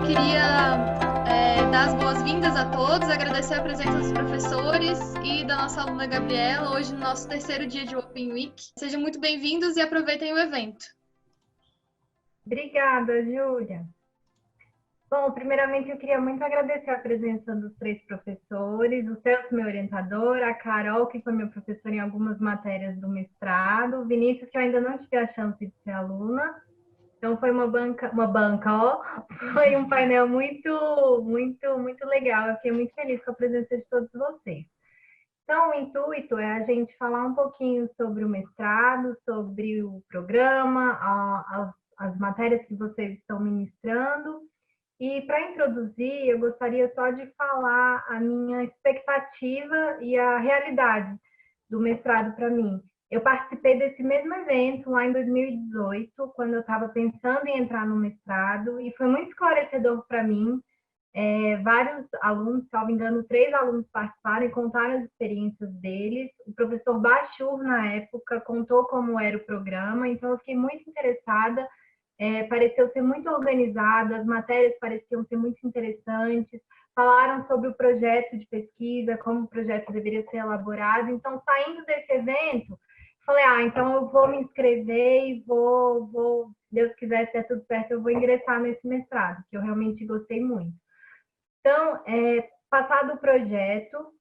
queria dar as boas-vindas a todos, agradecer a presença dos professores e da nossa aluna Gabriela, hoje no nosso terceiro dia de Open Week. Sejam muito bem-vindos e aproveitem o evento. Obrigada, Júlia. Bom, primeiramente eu queria muito agradecer a presença dos três professores, o Celso, meu orientador, a Carol, que foi meu professor em algumas matérias do mestrado, o Vinícius, que eu ainda não tive a chance de ser aluna. Então foi uma banca, ó, foi um painel muito legal. Eu fiquei muito feliz com a presença de todos vocês. Então, o intuito é a gente falar um pouquinho sobre o mestrado, sobre o programa, as matérias que vocês estão ministrando. E para introduzir, eu gostaria só de falar a minha expectativa e a realidade do mestrado para mim. Eu participei desse mesmo evento lá em 2018, quando eu estava pensando em entrar no mestrado, e foi muito esclarecedor para mim. Vários alunos, se não me engano, 3 alunos participaram e contaram as experiências deles. O professor Bachur, na época, contou como era o programa, então eu fiquei muito interessada. Pareceu ser muito organizado, as matérias pareciam ser muito interessantes, falaram sobre o projeto de pesquisa, como o projeto deveria ser elaborado. Então, saindo desse evento, falei, então eu vou me inscrever e se Deus quiser, se der tudo certo, eu vou ingressar nesse mestrado, que eu realmente gostei muito. Então, passado o projeto,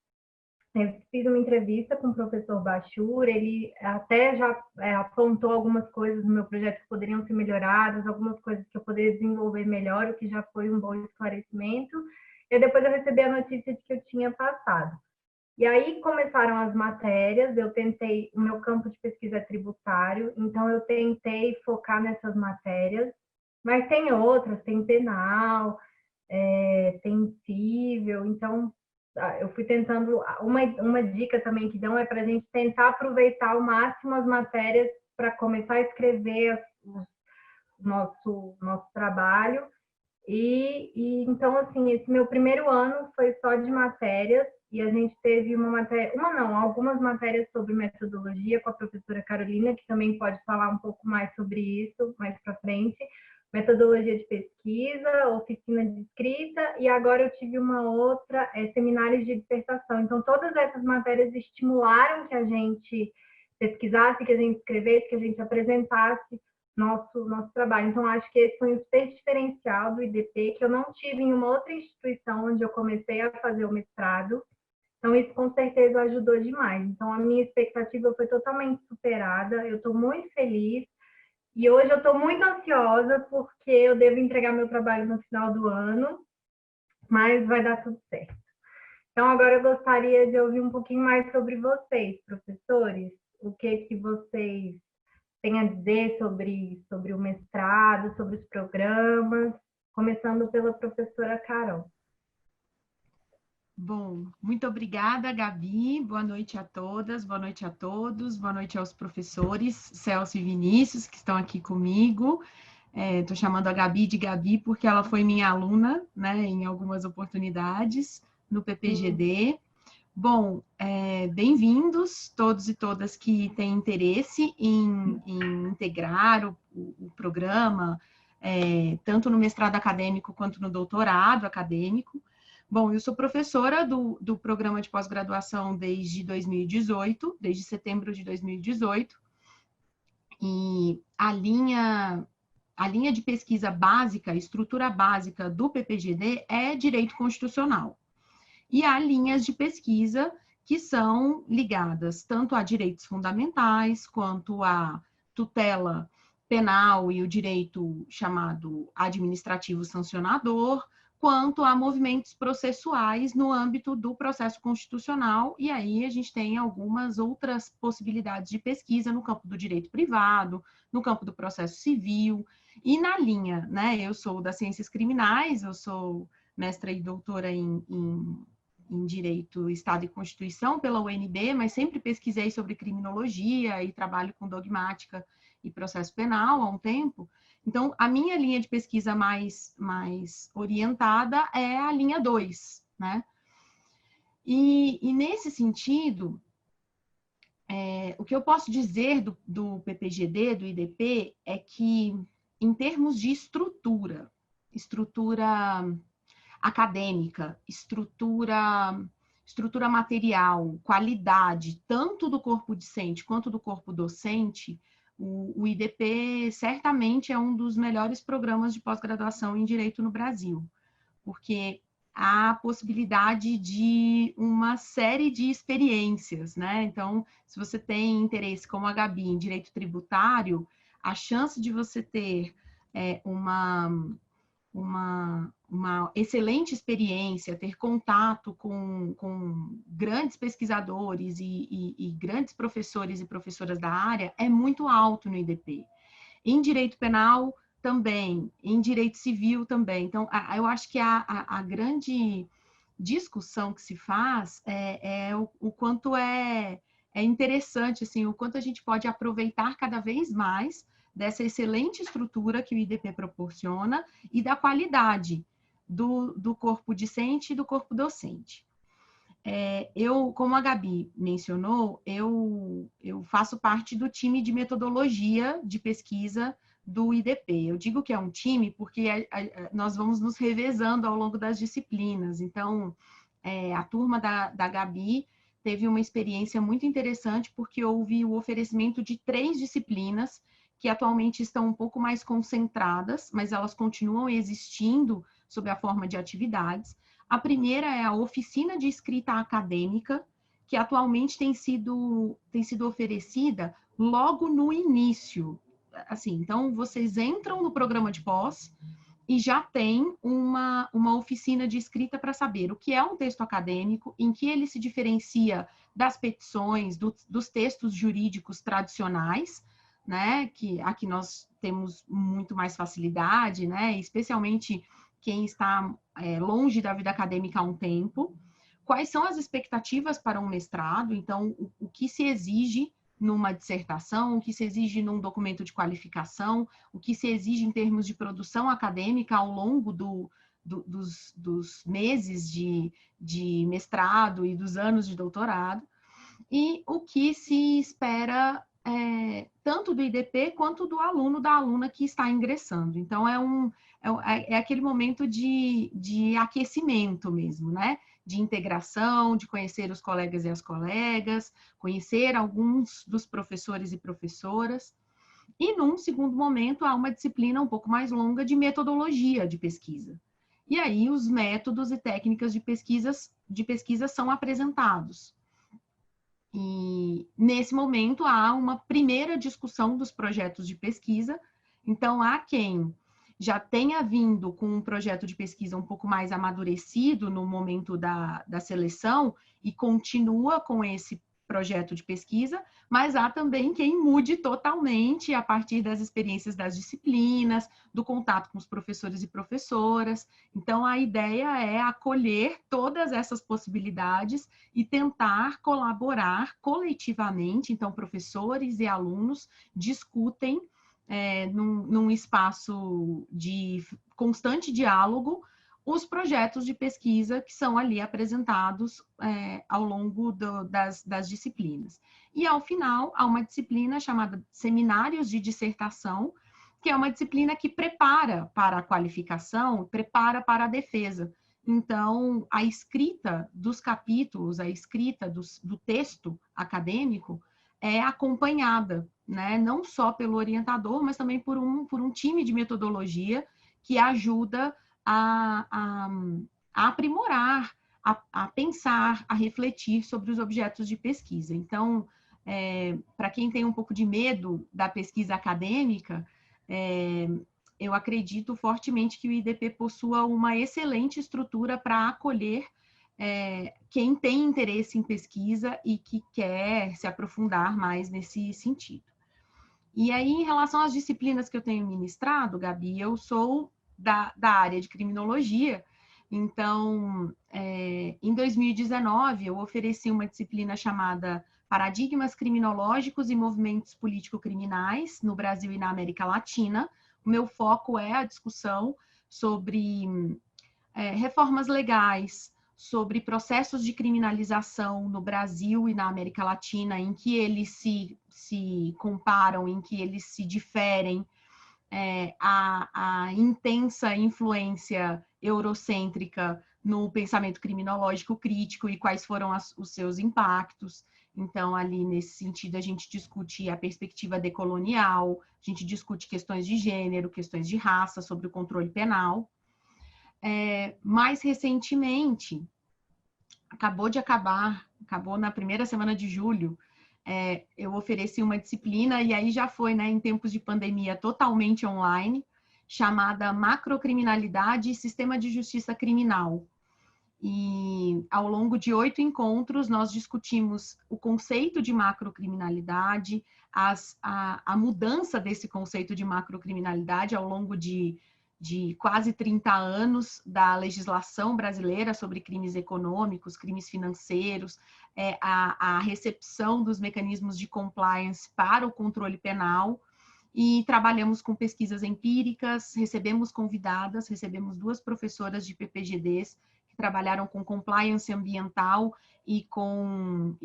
eu fiz uma entrevista com o professor Bachur, ele até já apontou algumas coisas no meu projeto que poderiam ser melhoradas, algumas coisas que eu poderia desenvolver melhor, o que já foi um bom esclarecimento. E depois eu recebi a notícia de que eu tinha passado. E aí começaram as matérias, o meu campo de pesquisa é tributário, então eu tentei focar nessas matérias, mas tem outras, tem penal, tem cível, então eu fui tentando, uma dica também que dão é para a gente tentar aproveitar ao máximo as matérias para começar a escrever o nosso trabalho. Então, assim, esse meu primeiro ano foi só de matérias, e a gente teve algumas matérias sobre metodologia com a professora Carolina, que também pode falar um pouco mais sobre isso mais para frente, metodologia de pesquisa, oficina de escrita, e agora eu tive uma outra, seminários de dissertação. Então, todas essas matérias estimularam que a gente pesquisasse, que a gente escrevesse, que a gente apresentasse nosso trabalho. Então, acho que esse foi um super diferencial do IDP, que eu não tive em uma outra instituição onde eu comecei a fazer o mestrado. Então, isso com certeza ajudou demais. Então, a minha expectativa foi totalmente superada. Eu estou muito feliz. E hoje eu estou muito ansiosa, porque eu devo entregar meu trabalho no final do ano, mas vai dar tudo certo. Então, agora eu gostaria de ouvir um pouquinho mais sobre vocês, professores. O que vocês têm a dizer sobre o mestrado, sobre os programas, começando pela professora Carol. Bom, muito obrigada, Gabi. Boa noite a todas, boa noite a todos, boa noite aos professores Celso e Vinícius, que estão aqui comigo. Estou chamando a Gabi de Gabi porque ela foi minha aluna, né, em algumas oportunidades no PPGD. Bom, bem-vindos todos e todas que têm interesse em integrar o programa, tanto no mestrado acadêmico quanto no doutorado acadêmico. Bom, eu sou professora do programa de pós-graduação desde 2018, desde setembro de 2018, e a linha de pesquisa básica, a estrutura básica do PPGD é direito constitucional. E há linhas de pesquisa que são ligadas tanto a direitos fundamentais, quanto à tutela penal e o direito chamado administrativo sancionador, quanto a movimentos processuais no âmbito do processo constitucional, e aí a gente tem algumas outras possibilidades de pesquisa no campo do direito privado, no campo do processo civil, e na linha, né, eu sou das ciências criminais, eu sou mestra e doutora em Direito, Estado e Constituição pela UNB, mas sempre pesquisei sobre criminologia e trabalho com dogmática e processo penal há um tempo. Então, a minha linha de pesquisa mais orientada é a linha 2, né? E nesse sentido, o que eu posso dizer do PPGD, do IDP, é que, em termos de estrutura, acadêmica, estrutura material, qualidade, tanto do corpo discente quanto do corpo docente, o IDP certamente é um dos melhores programas de pós-graduação em Direito no Brasil, porque há a possibilidade de uma série de experiências, né? Então, se você tem interesse, como a Gabi, em Direito Tributário, a chance de você ter uma excelente experiência, ter contato com grandes pesquisadores e grandes professores e professoras da área é muito alto no IDP. Em direito penal, também. Em direito civil, também. Então, eu acho que a grande discussão que se faz é o quanto é interessante, assim, o quanto a gente pode aproveitar cada vez mais dessa excelente estrutura que o IDP proporciona e da qualidade do corpo discente e do corpo docente. Como a Gabi mencionou, eu faço parte do time de metodologia de pesquisa do IDP. Eu digo que é um time porque nós vamos nos revezando ao longo das disciplinas. Então, a turma da Gabi teve uma experiência muito interessante porque houve o oferecimento de 3 disciplinas que atualmente estão um pouco mais concentradas, mas elas continuam existindo sob a forma de atividades. A primeira é a oficina de escrita acadêmica, que atualmente tem sido oferecida logo no início. Assim, então, vocês entram no programa de pós e já tem uma oficina de escrita para saber o que é um texto acadêmico, em que ele se diferencia das petições, dos textos jurídicos tradicionais, né, que aqui nós temos muito mais facilidade, né, especialmente quem está longe da vida acadêmica há um tempo. Quais são as expectativas para um mestrado? Então, o que se exige numa dissertação, o que se exige num documento de qualificação, o que se exige em termos de produção acadêmica ao longo dos meses de mestrado e dos anos de doutorado, e o que se espera tanto do IDP quanto do aluno, da aluna que está ingressando. Então, é aquele momento de aquecimento mesmo, né? De integração, de conhecer os colegas e as colegas, conhecer alguns dos professores e professoras. E, num segundo momento, há uma disciplina um pouco mais longa de metodologia de pesquisa. E aí, os métodos e técnicas de pesquisa são apresentados. E, nesse momento, há uma primeira discussão dos projetos de pesquisa. Então, há quem já tenha vindo com um projeto de pesquisa um pouco mais amadurecido no momento da seleção e continua com esse projeto de pesquisa, mas há também quem mude totalmente a partir das experiências das disciplinas, do contato com os professores e professoras. Então, a ideia é acolher todas essas possibilidades e tentar colaborar coletivamente. Então, professores e alunos discutem num espaço de constante diálogo os projetos de pesquisa que são ali apresentados ao longo das disciplinas. E, ao final, há uma disciplina chamada Seminários de Dissertação, que é uma disciplina que prepara para a qualificação, prepara para a defesa. Então, a escrita dos capítulos, a escrita do texto acadêmico é acompanhada, né? Não só pelo orientador, mas também por um time de metodologia que ajuda a aprimorar, a pensar, a refletir sobre os objetos de pesquisa. Então, para quem tem um pouco de medo da pesquisa acadêmica, eu acredito fortemente que o IDP possua uma excelente estrutura para acolher quem tem interesse em pesquisa e que quer se aprofundar mais nesse sentido. E aí, em relação às disciplinas que eu tenho ministrado, Gabi, eu sou da área de criminologia. Então, em 2019, eu ofereci uma disciplina chamada Paradigmas Criminológicos e Movimentos Político-Criminais no Brasil e na América Latina. O meu foco é a discussão sobre reformas legais, sobre processos de criminalização no Brasil e na América Latina, em que eles se comparam, em que eles se diferem, a intensa influência eurocêntrica no pensamento criminológico crítico e quais foram os seus impactos. Então, ali, nesse sentido, a gente discute a perspectiva decolonial, a gente discute questões de gênero, questões de raça, sobre o controle penal. Mais recentemente, acabou na primeira semana de julho, eu ofereci uma disciplina, e aí já foi, né, em tempos de pandemia, totalmente online, chamada Macrocriminalidade e Sistema de Justiça Criminal. E ao longo de 8 encontros, nós discutimos o conceito de macrocriminalidade, a mudança desse conceito de macrocriminalidade ao longo de quase 30 anos da legislação brasileira sobre crimes econômicos, crimes financeiros, a recepção dos mecanismos de compliance para o controle penal, e trabalhamos com pesquisas empíricas, recebemos 2 professoras de PPGDs que trabalharam com compliance ambiental e com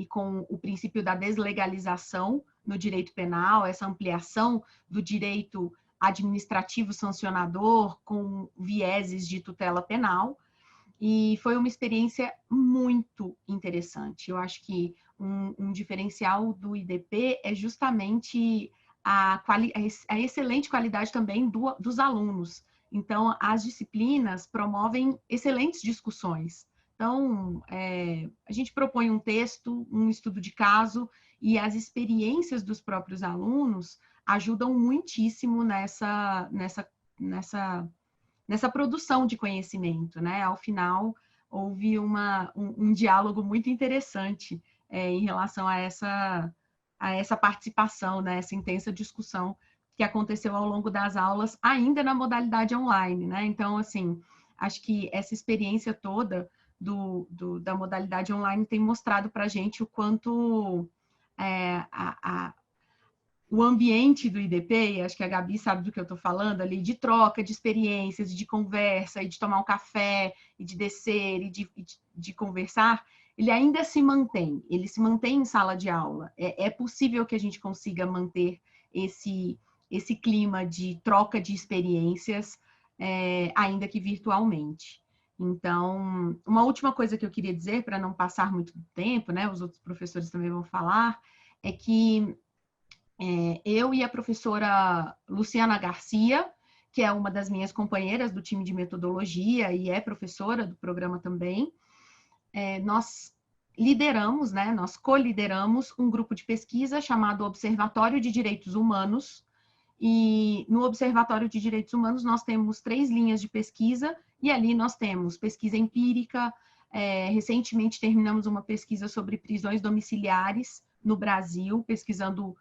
o princípio da deslegalização no direito penal, essa ampliação do direito administrativo sancionador com vieses de tutela penal, e foi uma experiência muito interessante. Eu acho que um diferencial do IDP é justamente a excelente qualidade também dos alunos. Então, as disciplinas promovem excelentes discussões. Então, a gente propõe um texto, um estudo de caso, e as experiências dos próprios alunos ajudam muitíssimo nessa produção de conhecimento, né? Ao final, houve um diálogo muito interessante em relação a essa participação, né? Essa intensa discussão que aconteceu ao longo das aulas, ainda na modalidade online, né? Então, assim, acho que essa experiência toda da modalidade online tem mostrado para a gente o quanto o ambiente do IDP, e acho que a Gabi sabe do que eu estou falando ali, de troca de experiências, de conversa, e de tomar um café, e de descer, e de conversar, ele ainda se mantém, ele se mantém em sala de aula. É possível que a gente consiga manter esse clima de troca de experiências, ainda que virtualmente. Então, uma última coisa que eu queria dizer, para não passar muito tempo, né, os outros professores também vão falar, é que eu e a professora Luciana Garcia, que é uma das minhas companheiras do time de metodologia e é professora do programa também, nós lideramos, né, nós colideramos um grupo de pesquisa chamado Observatório de Direitos Humanos, e no Observatório de Direitos Humanos nós temos 3 linhas de pesquisa, e ali nós temos pesquisa empírica, recentemente terminamos uma pesquisa sobre prisões domiciliares no Brasil, pesquisando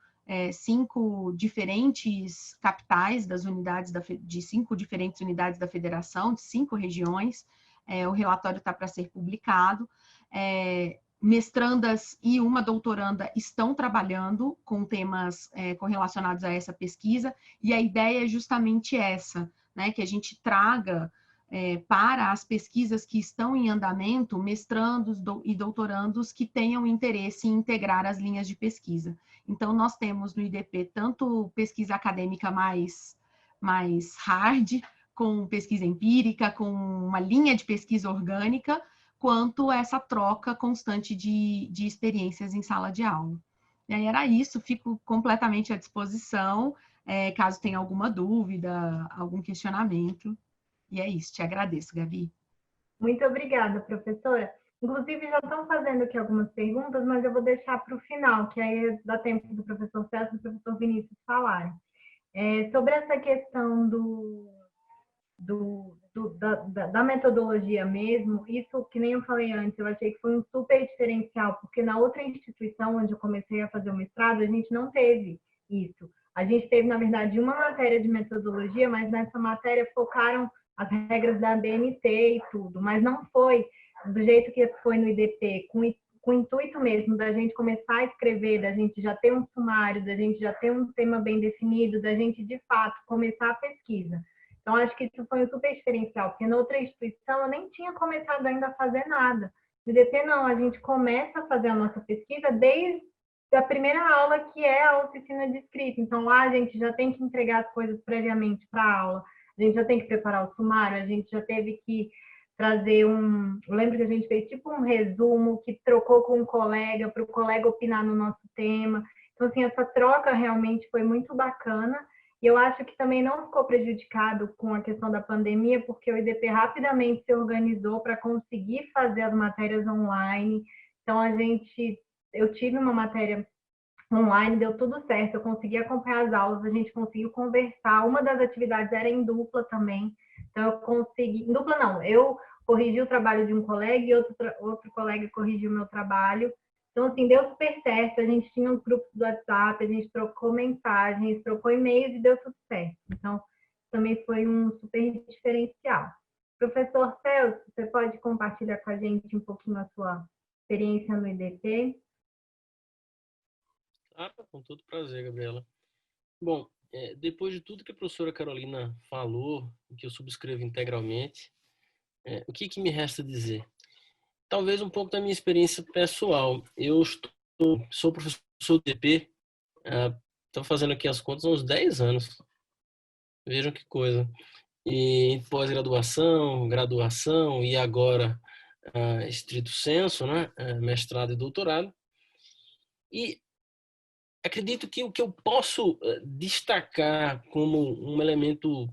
5 diferentes capitais das unidades de 5 diferentes unidades da federação, de 5 regiões. O relatório está para ser publicado. Mestrandas e uma doutoranda estão trabalhando com temas correlacionados a essa pesquisa, e a ideia é justamente essa, né, que a gente traga para as pesquisas que estão em andamento, mestrandos e doutorandos que tenham interesse em integrar as linhas de pesquisa. Então, nós temos no IDP tanto pesquisa acadêmica mais hard, com pesquisa empírica, com uma linha de pesquisa orgânica, quanto essa troca constante de experiências em sala de aula. E aí era isso, fico completamente à disposição, caso tenha alguma dúvida, algum questionamento. E é isso, te agradeço, Gabi. Muito obrigada, professora. Inclusive, já estão fazendo aqui algumas perguntas, mas eu vou deixar para o final, que aí dá tempo do professor Celso e do professor Vinícius falarem. Sobre essa questão da metodologia mesmo, isso que nem eu falei antes, eu achei que foi um super diferencial, porque na outra instituição onde eu comecei a fazer o mestrado, a gente não teve isso. A gente teve, na verdade, uma matéria de metodologia, mas nessa matéria focaram as regras da ABNT e tudo, mas não foi do jeito que foi no IDP, com o intuito mesmo da gente começar a escrever, da gente já ter um sumário, da gente já ter um tema bem definido, da gente, de fato, começar a pesquisa. Então, acho que isso foi um super diferencial, porque na outra instituição eu nem tinha começado ainda a fazer nada. No IDP, não, a gente começa a fazer a nossa pesquisa desde da primeira aula, que é a oficina de escrita. Então, lá a gente já tem que entregar as coisas previamente para a aula, a gente já tem que preparar o sumário, a gente já teve que trazer eu lembro que a gente fez tipo um resumo, que trocou com um colega, para o colega opinar no nosso tema. Então, assim, essa troca realmente foi muito bacana. E eu acho que também não ficou prejudicado com a questão da pandemia, porque o IDP rapidamente se organizou para conseguir fazer as matérias online. Então, eu tive uma matéria online, deu tudo certo, eu consegui acompanhar as aulas, a gente conseguiu conversar. Uma das atividades era em dupla também, então eu consegui, em dupla não, eu corrigi o trabalho de um colega e outro colega corrigiu o meu trabalho. Então, assim, deu super certo, a gente tinha uns grupos do WhatsApp, a gente trocou mensagens, trocou e-mails e deu tudo certo. Então, também foi um super diferencial. Professor Celso, você pode compartilhar com a gente um pouquinho a sua experiência no IDP? Ah, com todo prazer, Gabriela. Bom, depois de tudo que a professora Carolina falou, que eu subscrevo integralmente, o que me resta dizer? Talvez um pouco da minha experiência pessoal. Sou professor do DP, estou fazendo aqui as contas há uns 10 anos. Vejam que coisa. E pós-graduação, graduação e agora, estrito sensu, né? Mestrado e doutorado. E acredito que o que eu posso destacar como um elemento,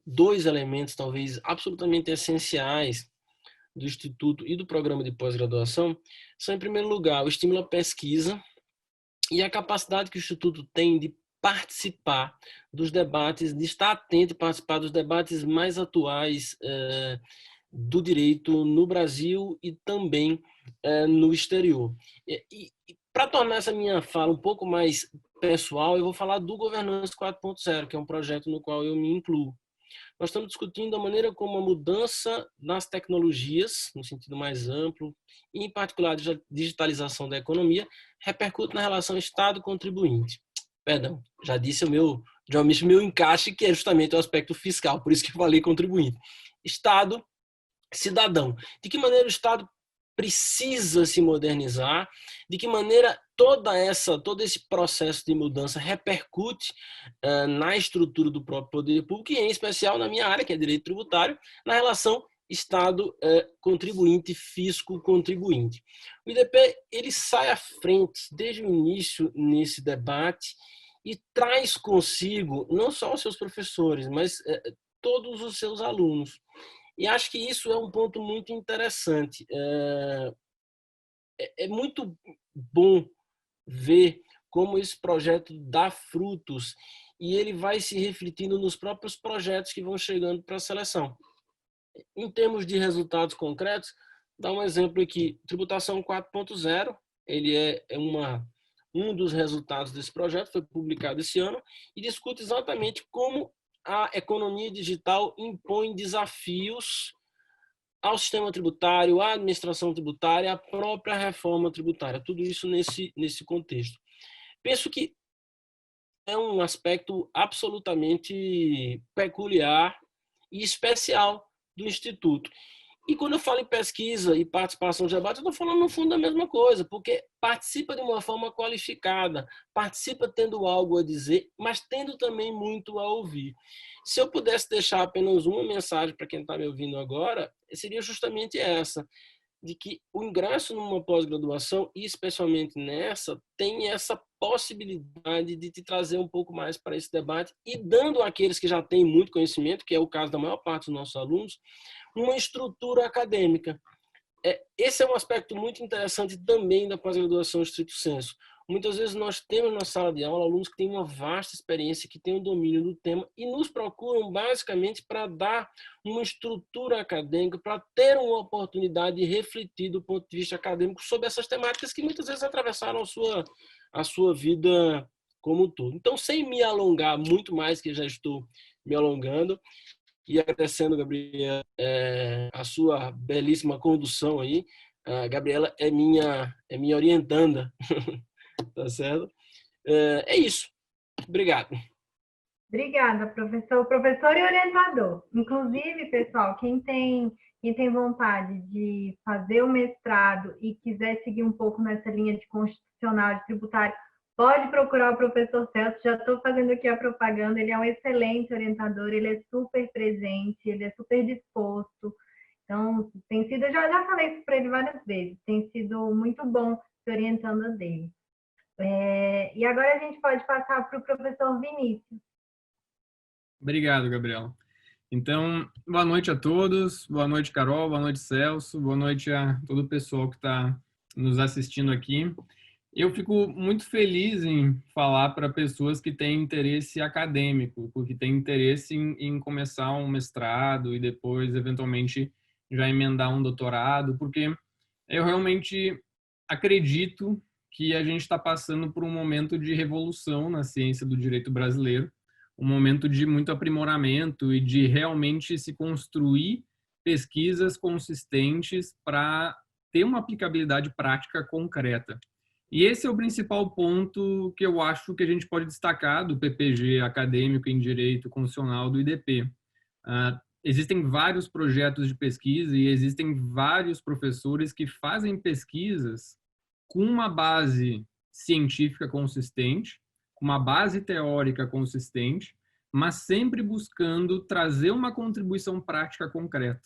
dois elementos talvez absolutamente essenciais do Instituto e do programa de pós-graduação são, em primeiro lugar, o estímulo à pesquisa e a capacidade que o Instituto tem de participar dos debates, de estar atento e participar dos debates mais atuais do direito no Brasil e também no exterior. E para tornar essa minha fala um pouco mais pessoal, eu vou falar do Governança 4.0, que é um projeto no qual eu me incluo. Nós estamos discutindo a maneira como a mudança nas tecnologias, no sentido mais amplo, e em particular a digitalização da economia, repercute na relação Estado-contribuinte. Perdão, já disse o meu encaixe, que é justamente o aspecto fiscal, por isso que eu falei contribuinte. Estado, cidadão. De que maneira o Estado precisa se modernizar, de que maneira todo esse processo de mudança repercute na estrutura do próprio poder público, e em especial na minha área, que é direito tributário, na relação Estado contribuinte, fisco contribuinte. O IDP ele sai à frente desde o início nesse debate e traz consigo não só os seus professores, mas todos os seus alunos. E acho que isso é um ponto muito interessante. É muito bom ver como esse projeto dá frutos e ele vai se refletindo nos próprios projetos que vão chegando para a seleção. Em termos de resultados concretos, dá um exemplo aqui, Tributação 4.0, ele é um dos resultados desse projeto, foi publicado esse ano, e discute exatamente como a economia digital impõe desafios ao sistema tributário, à administração tributária, à própria reforma tributária. Tudo isso nesse contexto. Penso que é um aspecto absolutamente peculiar e especial do Instituto. E quando eu falo em pesquisa e participação de debate, eu estou falando no fundo da mesma coisa, porque participa de uma forma qualificada, participa tendo algo a dizer, mas tendo também muito a ouvir. Se eu pudesse deixar apenas uma mensagem para quem está me ouvindo agora, seria justamente essa, de que o ingresso numa pós-graduação, e especialmente nessa, tem essa possibilidade de te trazer um pouco mais para esse debate e dando àqueles que já têm muito conhecimento, que é o caso da maior parte dos nossos alunos, uma estrutura acadêmica. Esse é um aspecto muito interessante também da pós-graduação estrito sensu. Muitas vezes nós temos na sala de aula alunos que têm uma vasta experiência, que têm um domínio do tema e nos procuram basicamente para dar uma estrutura acadêmica, para ter uma oportunidade de refletir do ponto de vista acadêmico sobre essas temáticas que muitas vezes atravessaram a sua vida como um todo. Então, sem me alongar muito mais, que já estou me alongando, e agradecendo, Gabriela, a sua belíssima condução aí. A Gabriela é minha orientanda, tá certo? É isso. Obrigado. Obrigada, professor. Professor e orientador. Inclusive, pessoal, quem tem vontade de fazer o mestrado e quiser seguir um pouco nessa linha de constitucional, de tributário, pode procurar o professor Celso, já estou fazendo aqui a propaganda, ele é um excelente orientador, ele é super presente, ele é super disposto. Então, tem sido, eu já falei isso para ele várias vezes, tem sido muito bom se orientando dele. E agora a gente pode passar para o professor Vinícius. Obrigado, Gabriela. Então, boa noite a todos, boa noite, Carol, boa noite, Celso, boa noite a todo o pessoal que está nos assistindo aqui. Eu fico muito feliz em falar para pessoas que têm interesse acadêmico, porque têm interesse em começar um mestrado e depois, eventualmente, já emendar um doutorado, porque eu realmente acredito que a gente está passando por um momento de revolução na ciência do direito brasileiro, um momento de muito aprimoramento e de realmente se construir pesquisas consistentes para ter uma aplicabilidade prática concreta. E esse é o principal ponto que eu acho que a gente pode destacar do PPG acadêmico em Direito Constitucional do IDP. Existem vários projetos de pesquisa e existem vários professores que fazem pesquisas com uma base científica consistente, com uma base teórica consistente, mas sempre buscando trazer uma contribuição prática concreta.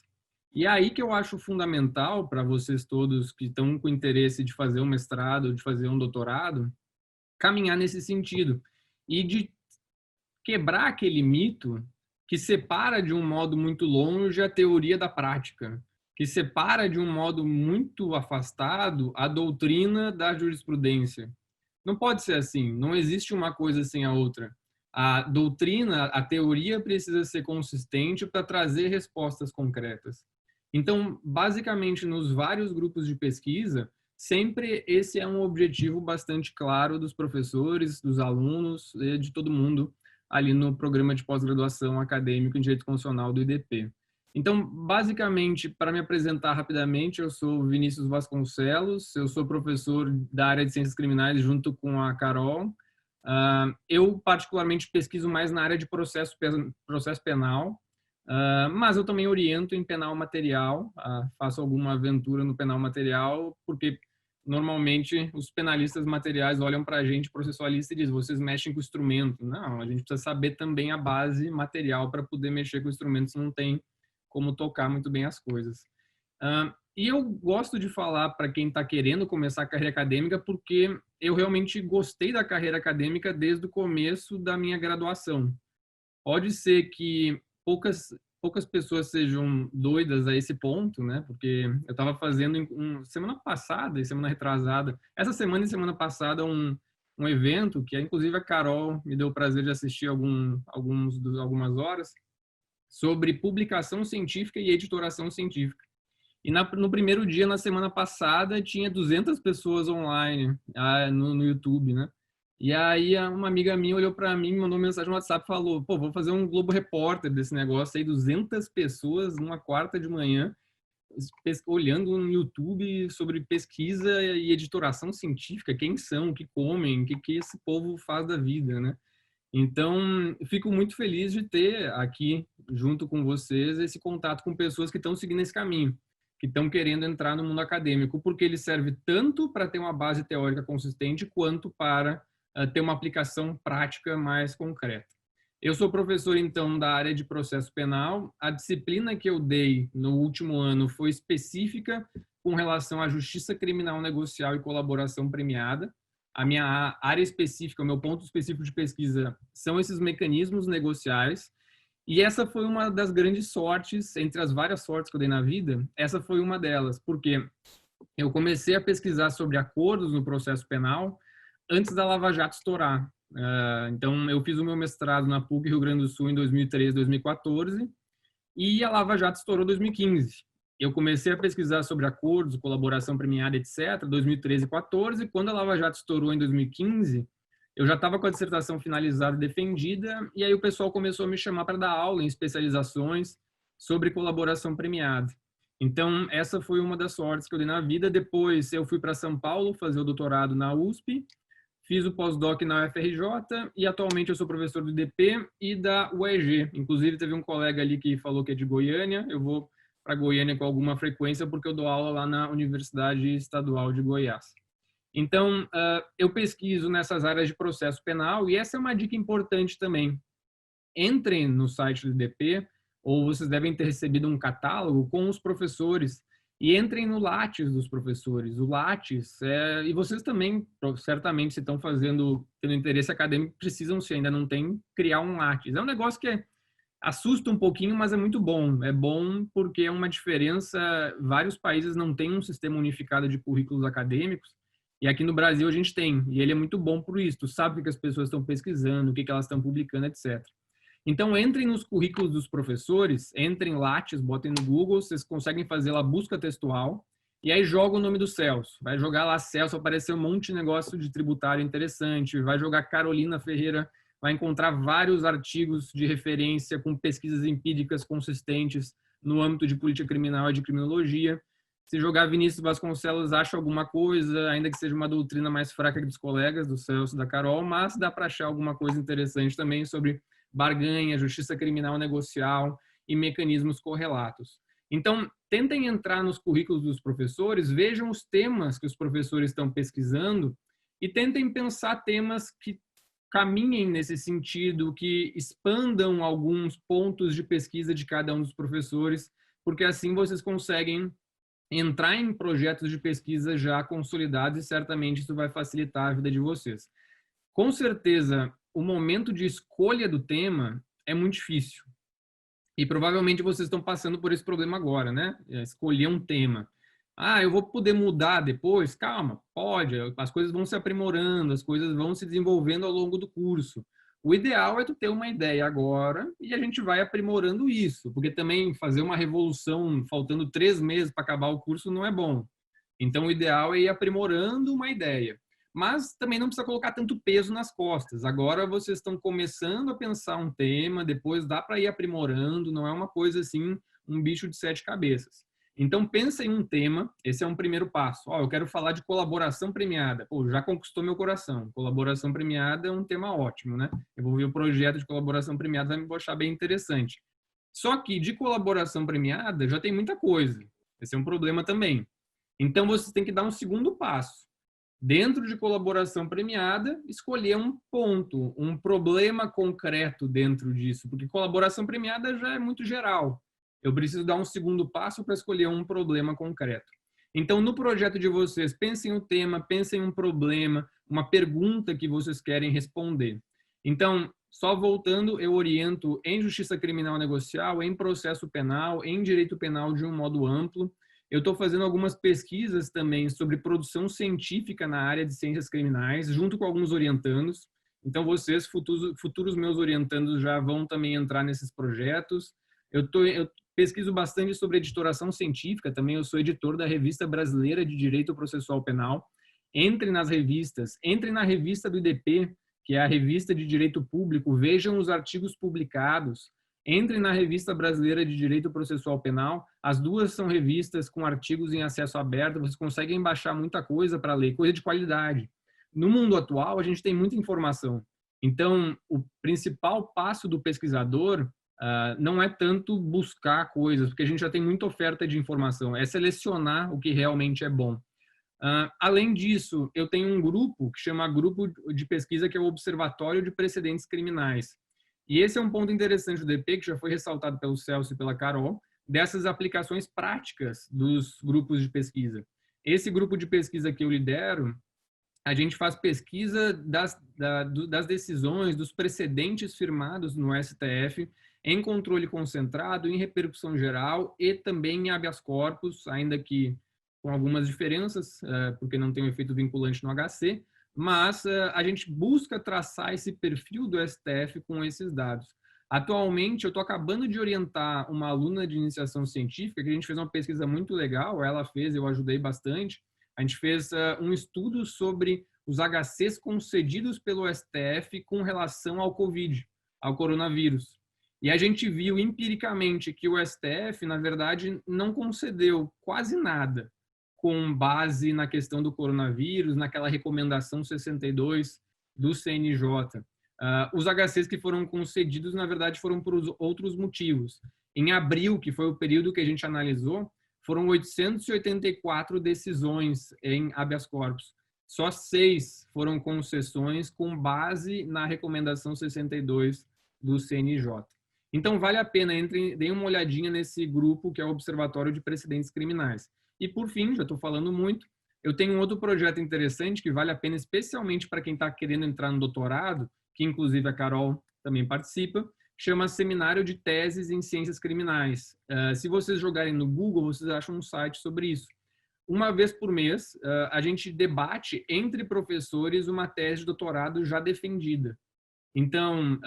E é aí que eu acho fundamental para vocês todos que estão com interesse de fazer um mestrado, de fazer um doutorado, caminhar nesse sentido e de quebrar aquele mito que separa de um modo muito longe a teoria da prática, que separa de um modo muito afastado a doutrina da jurisprudência. Não pode ser assim, não existe uma coisa sem a outra. A doutrina, a teoria precisa ser consistente para trazer respostas concretas. Então, basicamente, nos vários grupos de pesquisa, sempre esse é um objetivo bastante claro dos professores, dos alunos, de todo mundo ali no programa de pós-graduação acadêmico em Direito Constitucional do IDP. Então, basicamente, para me apresentar rapidamente, eu sou Vinícius Vasconcelos, eu sou professor da área de Ciências Criminais junto com a Carol. Eu, particularmente, pesquiso mais na área de processo penal, mas eu também oriento em penal material, faço alguma aventura no penal material, porque normalmente os penalistas materiais olham para a gente, processualista, e dizem, vocês mexem com o instrumento. Não, a gente precisa saber também a base material para poder mexer com o instrumento, se não tem como tocar muito bem as coisas. E eu gosto de falar para quem está querendo começar a carreira acadêmica, porque eu realmente gostei da carreira acadêmica desde o começo da minha graduação. Pode ser que poucas pessoas sejam doidas a esse ponto, né? Porque eu estava fazendo semana passada e semana retrasada, essa semana e semana passada, um evento que, inclusive, a Carol me deu o prazer de assistir algumas horas, sobre publicação científica e editoração científica. E no primeiro dia, na semana passada, tinha 200 pessoas online no YouTube, né? E aí uma amiga minha olhou para mim, me mandou uma mensagem no WhatsApp e falou, pô, vou fazer um Globo Repórter desse negócio aí, 200 pessoas numa quarta de manhã, olhando no YouTube sobre pesquisa e editoração científica, quem são, o que comem, o que esse povo faz da vida, né? Então, fico muito feliz de ter aqui, junto com vocês, esse contato com pessoas que estão seguindo esse caminho, que estão querendo entrar no mundo acadêmico, porque ele serve tanto para ter uma base teórica consistente, quanto para ter uma aplicação prática mais concreta. Eu sou professor, então, da área de processo penal. A disciplina que eu dei no último ano foi específica com relação à justiça criminal negocial e colaboração premiada. A minha área específica, o meu ponto específico de pesquisa são esses mecanismos negociais. E essa foi uma das grandes sortes, entre as várias sortes que eu dei na vida, essa foi uma delas, porque eu comecei a pesquisar sobre acordos no processo penal antes da Lava Jato estourar. Então, eu fiz o meu mestrado na PUC Rio Grande do Sul em 2013, 2014, e a Lava Jato estourou em 2015. Eu comecei a pesquisar sobre acordos, colaboração premiada, etc., 2013 e 2014. Quando a Lava Jato estourou em 2015, eu já estava com a dissertação finalizada e defendida, e aí o pessoal começou a me chamar para dar aula em especializações sobre colaboração premiada. Então, essa foi uma das sortes que eu dei na vida. Depois, eu fui para São Paulo fazer o doutorado na USP, fiz o pós-doc na UFRJ e atualmente eu sou professor do IDP e da UEG. Inclusive, teve um colega ali que falou que é de Goiânia. Eu vou para Goiânia com alguma frequência porque eu dou aula lá na Universidade Estadual de Goiás. Então, eu pesquiso nessas áreas de processo penal e essa é uma dica importante também. Entrem no site do IDP, ou vocês devem ter recebido um catálogo com os professores, e entrem no Lattes dos professores. O Lattes, e vocês também, certamente, se estão tendo interesse acadêmico, precisam, se ainda não tem, criar um Lattes. É um negócio que assusta um pouquinho, mas é muito bom. É bom porque é uma diferença, vários países não têm um sistema unificado de currículos acadêmicos, e aqui no Brasil a gente tem, e ele é muito bom por isso. Tu sabe o que as pessoas estão pesquisando, o que elas estão publicando, etc. Então, entrem nos currículos dos professores, entrem Lattes, botem no Google, vocês conseguem fazer lá busca textual, e aí joga o nome do Celso. Vai jogar lá Celso, aparecer um monte de negócio de tributário interessante, vai jogar Carolina Ferreira, vai encontrar vários artigos de referência com pesquisas empíricas consistentes no âmbito de política criminal e de criminologia. Se jogar Vinícius Vasconcelos, acha alguma coisa, ainda que seja uma doutrina mais fraca que dos colegas, do Celso e da Carol, mas dá para achar alguma coisa interessante também sobre barganha, justiça criminal negocial e mecanismos correlatos. Então, tentem entrar nos currículos dos professores, vejam os temas que os professores estão pesquisando e tentem pensar temas que caminhem nesse sentido, que expandam alguns pontos de pesquisa de cada um dos professores, porque assim vocês conseguem entrar em projetos de pesquisa já consolidados e certamente isso vai facilitar a vida de vocês. Com certeza, o momento de escolha do tema é muito difícil. E provavelmente vocês estão passando por esse problema agora, né? Escolher um tema. Eu vou poder mudar depois? Calma, pode. As coisas vão se aprimorando, as coisas vão se desenvolvendo ao longo do curso. O ideal é tu ter uma ideia agora e a gente vai aprimorando isso, porque também fazer uma revolução faltando 3 meses para acabar o curso não é bom. Então, o ideal é ir aprimorando uma ideia. Mas também não precisa colocar tanto peso nas costas. Agora vocês estão começando a pensar um tema, depois dá para ir aprimorando, não é uma coisa assim, um bicho de 7 cabeças. Então, pensa em um tema, esse é um primeiro passo. Eu quero falar de colaboração premiada. Já conquistou meu coração. Colaboração premiada é um tema ótimo, né? Eu vou ver o projeto de colaboração premiada, vai me achar bem interessante. Só que de colaboração premiada já tem muita coisa. Esse é um problema também. Então, vocês têm que dar um segundo passo. Dentro de colaboração premiada, escolher um ponto, um problema concreto dentro disso, porque colaboração premiada já é muito geral. Eu preciso dar um segundo passo para escolher um problema concreto. Então, no projeto de vocês, pensem um tema, pensem um problema, uma pergunta que vocês querem responder. Então, só voltando, eu oriento em justiça criminal negocial, em processo penal, em direito penal de um modo amplo. Eu estou fazendo algumas pesquisas também sobre produção científica na área de ciências criminais, junto com alguns orientandos. Então, vocês, futuros meus orientandos, já vão também entrar nesses projetos. Eu pesquiso bastante sobre editoração científica, também eu sou editor da Revista Brasileira de Direito Processual Penal. Entre nas revistas, entre na revista do IDP, que é a Revista de Direito Público, vejam os artigos publicados. Entre na Revista Brasileira de Direito Processual Penal, as duas são revistas com artigos em acesso aberto, vocês conseguem baixar muita coisa para ler, coisa de qualidade. No mundo atual, a gente tem muita informação. Então, o principal passo do pesquisador não é tanto buscar coisas, porque a gente já tem muita oferta de informação, é selecionar o que realmente é bom. Além disso, eu tenho um grupo que chama Grupo de Pesquisa, que é o Observatório de Precedentes Criminais. E esse é um ponto interessante do DP, que já foi ressaltado pelo Celso e pela Carol, dessas aplicações práticas dos grupos de pesquisa. Esse grupo de pesquisa que eu lidero, a gente faz pesquisa das decisões, dos precedentes firmados no STF, em controle concentrado, em repercussão geral e também em habeas corpus, ainda que com algumas diferenças, porque não tem um efeito vinculante no HC, mas a gente busca traçar esse perfil do STF com esses dados. Atualmente, eu estou acabando de orientar uma aluna de iniciação científica, que a gente fez uma pesquisa muito legal, ela fez, eu ajudei bastante. A gente fez um estudo sobre os HCs concedidos pelo STF com relação ao Covid, ao coronavírus. E a gente viu empiricamente que o STF, na verdade, não concedeu quase nada com base na questão do coronavírus, naquela recomendação 62 do CNJ. Os HCs que foram concedidos, na verdade, foram por outros motivos. Em abril, que foi o período que a gente analisou, foram 884 decisões em habeas corpus. só 6 foram concessões com base na recomendação 62 do CNJ. Então, vale a pena, deem uma olhadinha nesse grupo que é o Observatório de Precedentes Criminais. E, por fim, já estou falando muito, eu tenho um outro projeto interessante que vale a pena, especialmente para quem está querendo entrar no doutorado, que inclusive a Carol também participa, chama Seminário de Teses em Ciências Criminais. Se vocês jogarem no Google, vocês acham um site sobre isso. Uma vez por mês, a gente debate entre professores uma tese de doutorado já defendida. Então,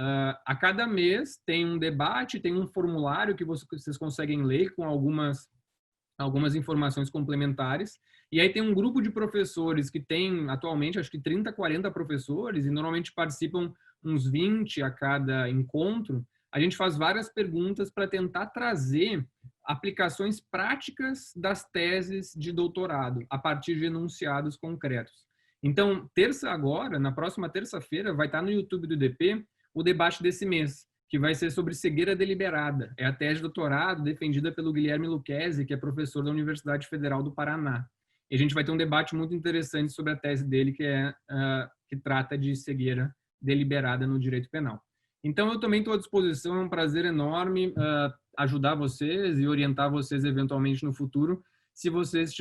a cada mês tem um debate, tem um formulário que vocês conseguem ler com algumas informações complementares. E aí tem um grupo de professores que tem, atualmente, acho que 30, 40 professores, e normalmente participam uns 20 a cada encontro. A gente faz várias perguntas para tentar trazer aplicações práticas das teses de doutorado, a partir de enunciados concretos. Então, na próxima terça-feira, vai estar no YouTube do IDP o debate desse mês, que vai ser sobre cegueira deliberada. É a tese de doutorado defendida pelo Guilherme Lucchesi, que é professor da Universidade Federal do Paraná. E a gente vai ter um debate muito interessante sobre a tese dele, que trata de cegueira deliberada no direito penal. Então, eu também estou à disposição, é um prazer enorme ajudar vocês e orientar vocês eventualmente no futuro, se vocês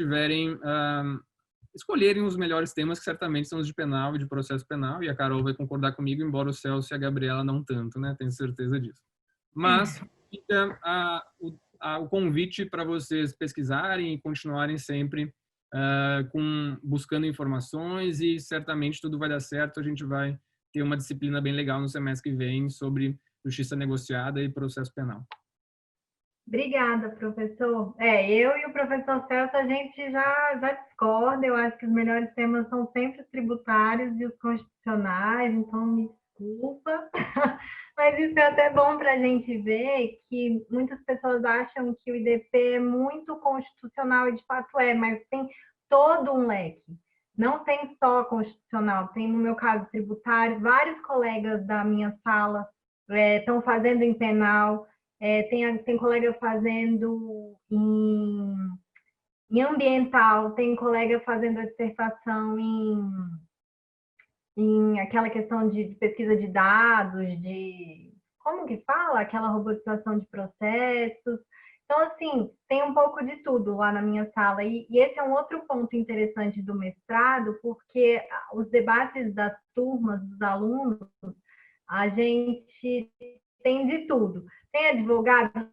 escolherem os melhores temas, que certamente são os de penal e de processo penal, e a Carol vai concordar comigo, embora o Celso e a Gabriela não tanto, né? Tenho certeza disso. Mas fica o convite para vocês pesquisarem e continuarem sempre buscando informações, e certamente tudo vai dar certo. A gente vai ter uma disciplina bem legal no semestre que vem sobre justiça negociada e processo penal. Obrigada, professor. Eu e o professor Celso, a gente já discorda. Eu acho que os melhores temas são sempre os tributários e os constitucionais, então me desculpa. Mas isso é até bom para a gente ver que muitas pessoas acham que o IDP é muito constitucional, e de fato mas tem todo um leque. Não tem só constitucional, tem, no meu caso, tributário. Vários colegas da minha sala estão fazendo em penal. Tem colega fazendo em ambiental, tem colega fazendo a dissertação em aquela questão de pesquisa de dados, como que fala? Aquela robotização de processos. Então, assim, tem um pouco de tudo lá na minha sala. E esse é um outro ponto interessante do mestrado, porque os debates das turmas, dos alunos, a gente tem de tudo. Tem advogado,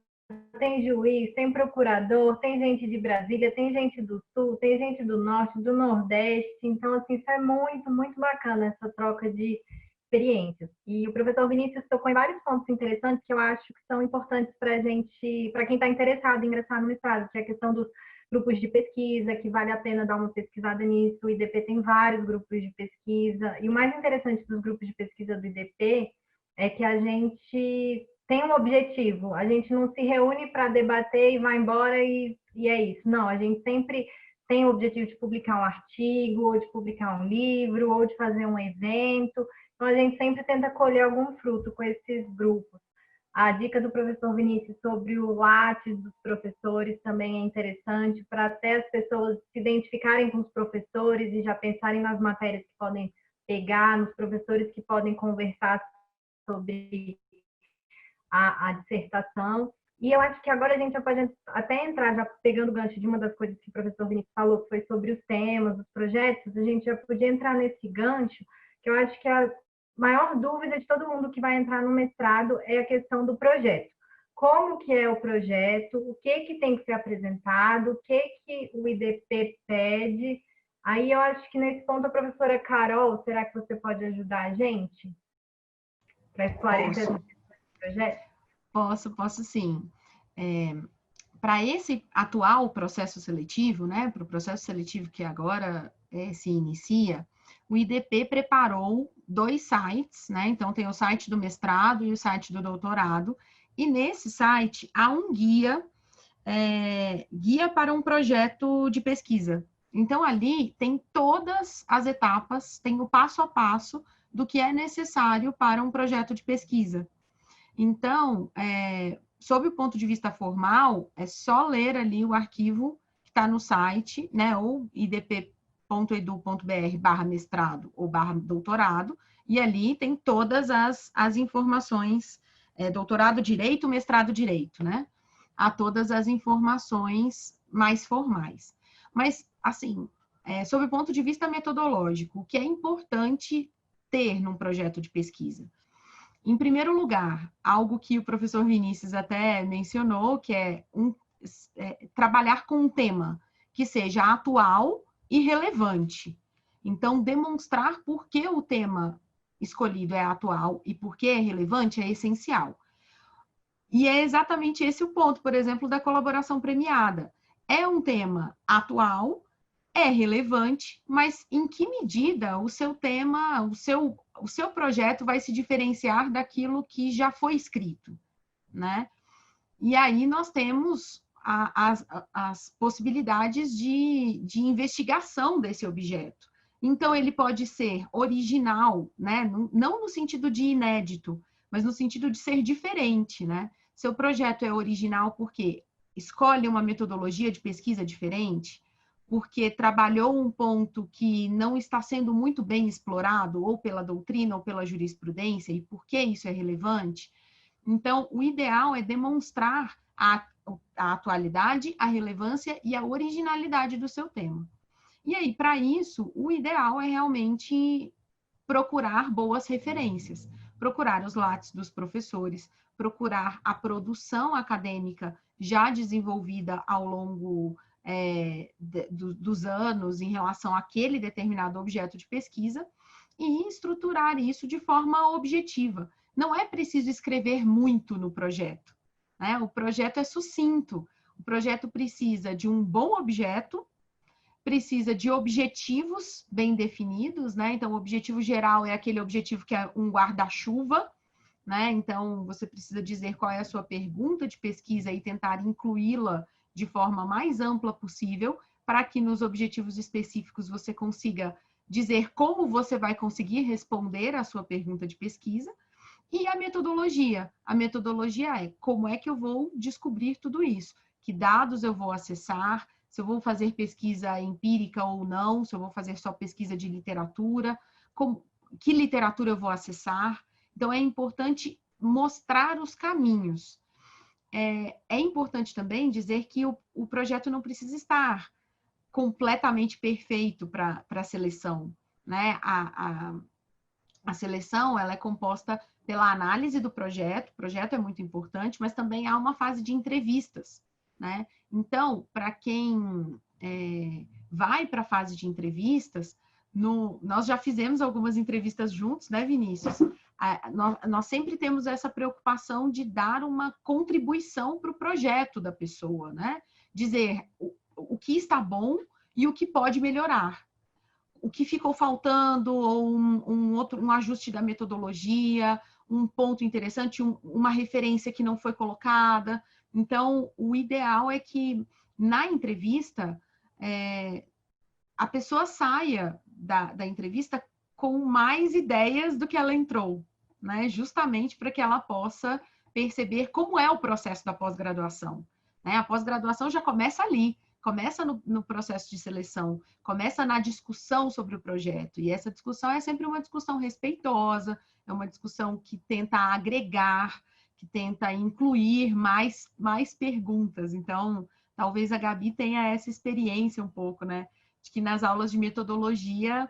tem juiz, tem procurador, tem gente de Brasília, tem gente do Sul, tem gente do Norte, do Nordeste. Então, assim, isso é muito, muito bacana, essa troca de experiências. E o professor Vinícius tocou em vários pontos interessantes que eu acho que são importantes para quem está interessado em ingressar no mestrado, que é a questão dos grupos de pesquisa, que vale a pena dar uma pesquisada nisso. O IDP tem vários grupos de pesquisa. E o mais interessante dos grupos de pesquisa do IDP é que a gente tem um objetivo, a gente não se reúne para debater e vai embora e é isso. Não, a gente sempre tem o objetivo de publicar um artigo, ou de publicar um livro, ou de fazer um evento. Então, a gente sempre tenta colher algum fruto com esses grupos. A dica do professor Vinícius sobre o Lattes dos professores também é interessante, para até as pessoas se identificarem com os professores e já pensarem nas matérias que podem pegar, nos professores que podem conversar sobre a dissertação. E eu acho que agora a gente já pode até entrar, já pegando o gancho de uma das coisas que o professor Vinícius falou, que foi sobre os temas, os projetos, a gente já podia entrar nesse gancho, que eu acho que a maior dúvida de todo mundo que vai entrar no mestrado é a questão do projeto. Como que é o projeto, o que tem que ser apresentado, o que o IDP pede. Aí eu acho que nesse ponto a professora Carol, será que você pode ajudar a gente? Para esclarecer o projeto? Posso sim. Para esse atual processo seletivo, né, para o processo seletivo que agora se inicia, o IDP preparou 2 sites, né? Então, tem o site do mestrado e o site do doutorado, e nesse site há um guia para um projeto de pesquisa. Então, ali tem todas as etapas, tem o passo a passo do que é necessário para um projeto de pesquisa. Então, sob o ponto de vista formal, é só ler ali o arquivo que está no site, né, ou idp.org.br, ufsc.edu.br/mestrado ou /doutorado, e ali tem todas as informações, doutorado direito, mestrado direito, né? Há todas as informações mais formais. Mas, assim, sob o ponto de vista metodológico, o que é importante ter num projeto de pesquisa? Em primeiro lugar, algo que o professor Vinícius até mencionou, que é trabalhar com um tema que seja atual e relevante. Então, demonstrar por que o tema escolhido é atual e por que é relevante é essencial. E é exatamente esse o ponto, por exemplo, da colaboração premiada. É um tema atual, é relevante, mas em que medida o seu tema, o seu projeto vai se diferenciar daquilo que já foi escrito, né? E aí nós temos as possibilidades de investigação desse objeto. Então, ele pode ser original, né? Não no sentido de inédito, mas no sentido de ser diferente, né? Seu projeto é original porque escolhe uma metodologia de pesquisa diferente, porque trabalhou um ponto que não está sendo muito bem explorado, ou pela doutrina ou pela jurisprudência, e por que isso é relevante. Então, o ideal é demonstrar a atualidade, a relevância e a originalidade do seu tema. E aí, para isso, o ideal é realmente procurar boas referências, procurar os lattes dos professores, procurar a produção acadêmica já desenvolvida ao longo dos anos em relação àquele determinado objeto de pesquisa e estruturar isso de forma objetiva. Não é preciso escrever muito no projeto, né? O projeto é sucinto. O projeto precisa de um bom objeto, precisa de objetivos bem definidos, né? Então, o objetivo geral é aquele objetivo que é um guarda-chuva, né? Então, você precisa dizer qual é a sua pergunta de pesquisa e tentar incluí-la de forma mais ampla possível, para que nos objetivos específicos você consiga dizer como você vai conseguir responder à sua pergunta de pesquisa. E a metodologia. A metodologia é como é que eu vou descobrir tudo isso? Que dados eu vou acessar? Se eu vou fazer pesquisa empírica ou não? Se eu vou fazer só pesquisa de literatura? Que literatura eu vou acessar? Então, é importante mostrar os caminhos. É importante também dizer que o projeto não precisa estar completamente perfeito para a seleção, né? A seleção, ela é composta pela análise do projeto, o projeto é muito importante, mas também há uma fase de entrevistas, né? Então, para quem vai para a fase de entrevistas, nós já fizemos algumas entrevistas juntos, né, Vinícius? Nós sempre temos essa preocupação de dar uma contribuição para o projeto da pessoa, né? Dizer o que está bom e o que pode melhorar. O que ficou faltando, ou um ajuste da metodologia, um ponto interessante, uma referência que não foi colocada. Então, o ideal é que, na entrevista, a pessoa saia da entrevista com mais ideias do que ela entrou, né? Justamente para que ela possa perceber como é o processo da pós-graduação, né? A pós-graduação já começa ali, começa no processo de seleção, começa na discussão sobre o projeto, e essa discussão é sempre uma discussão respeitosa, é uma discussão que tenta agregar, que tenta incluir mais perguntas. Então, talvez a Gabi tenha essa experiência um pouco, né? De que nas aulas de metodologia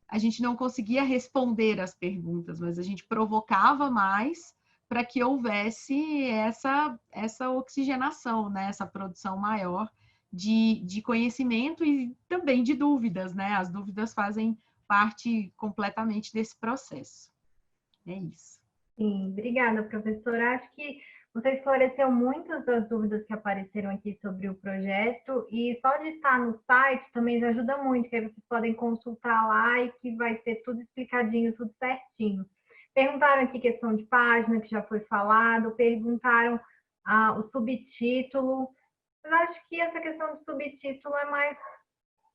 a gente não conseguia responder as perguntas, mas a gente provocava mais para que houvesse essa oxigenação, né? Essa produção maior de conhecimento e também de dúvidas, né? As dúvidas fazem parte completamente desse processo. É isso. Sim, obrigada, professora. Acho que você esclareceu muitas das dúvidas que apareceram aqui sobre o projeto, e só de estar no site também já ajuda muito, que aí vocês podem consultar lá e que vai ter tudo explicadinho, tudo certinho. Perguntaram aqui questão de página, que já foi falado, perguntaram o subtítulo. Eu acho que essa questão do subtítulo é mais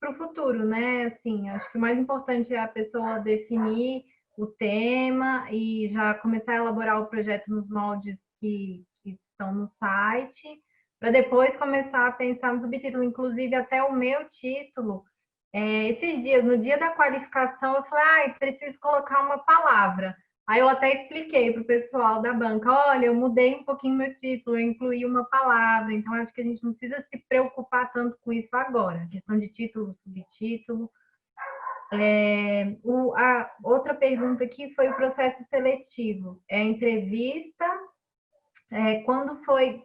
para o futuro, né? Assim, acho que o mais importante é a pessoa definir o tema e já começar a elaborar o projeto nos moldes que estão no site, para depois começar a pensar no subtítulo. Inclusive, até o meu título, Esses dias, no dia da qualificação, eu falei, preciso colocar uma palavra. Aí eu até expliquei para o pessoal da banca, olha, eu mudei um pouquinho meu título, eu incluí uma palavra, então acho que a gente não precisa se preocupar tanto com isso agora, questão de título, subtítulo. A outra pergunta aqui foi o processo seletivo. Entrevista, quando foi,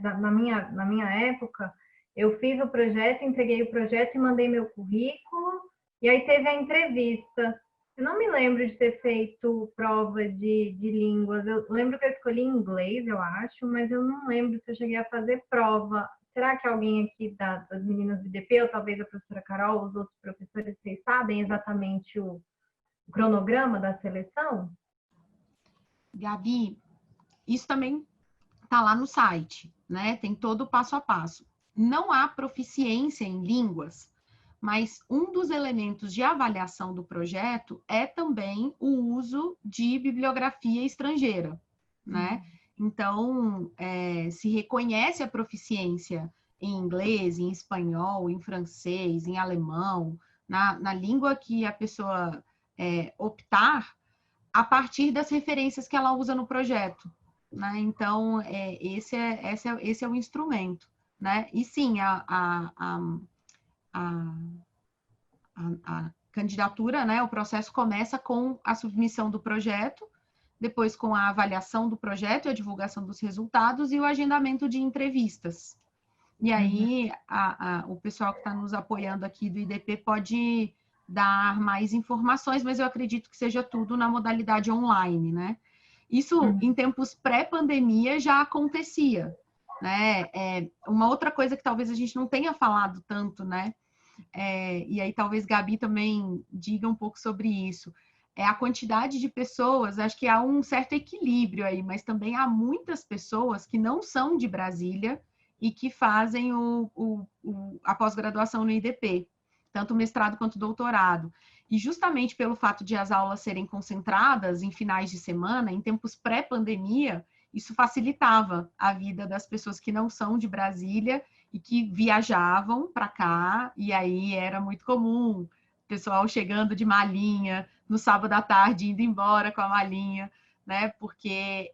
na minha época, eu fiz o projeto, entreguei o projeto e mandei meu currículo, e aí teve a entrevista. Eu não me lembro de ter feito prova de línguas. Eu lembro que eu escolhi inglês, eu acho, mas eu não lembro se eu cheguei a fazer prova. Será que alguém aqui das meninas do IDP, ou talvez a professora Carol, os outros professores, vocês sabem exatamente o cronograma da seleção? Gabi, isso também está lá no site, né? Tem todo o passo a passo. Não há proficiência em línguas, mas um dos elementos de avaliação do projeto é também o uso de bibliografia estrangeira, né? Então, se reconhece a proficiência em inglês, em espanhol, em francês, em alemão, na língua que a pessoa optar, a partir das referências que ela usa no projeto, né? Então, esse é o instrumento, né? E sim, a candidatura, né? O processo começa com a submissão do projeto, depois com a avaliação do projeto, a divulgação dos resultados e o agendamento de entrevistas. E aí, o pessoal que está nos apoiando aqui do IDP pode dar mais informações, mas eu acredito que seja tudo na modalidade online, né? Isso, em tempos pré-pandemia, já acontecia, né? Uma outra coisa que talvez a gente não tenha falado tanto, né? E aí talvez Gabi também diga um pouco sobre isso. A quantidade de pessoas, acho que há um certo equilíbrio aí, mas também há muitas pessoas que não são de Brasília e que fazem a pós-graduação no IDP, tanto mestrado quanto doutorado. E justamente pelo fato de as aulas serem concentradas em finais de semana, em tempos pré-pandemia, isso facilitava a vida das pessoas que não são de Brasília e que viajavam para cá, e aí era muito comum o pessoal chegando de malinha no sábado à tarde, indo embora com a malinha, né? Porque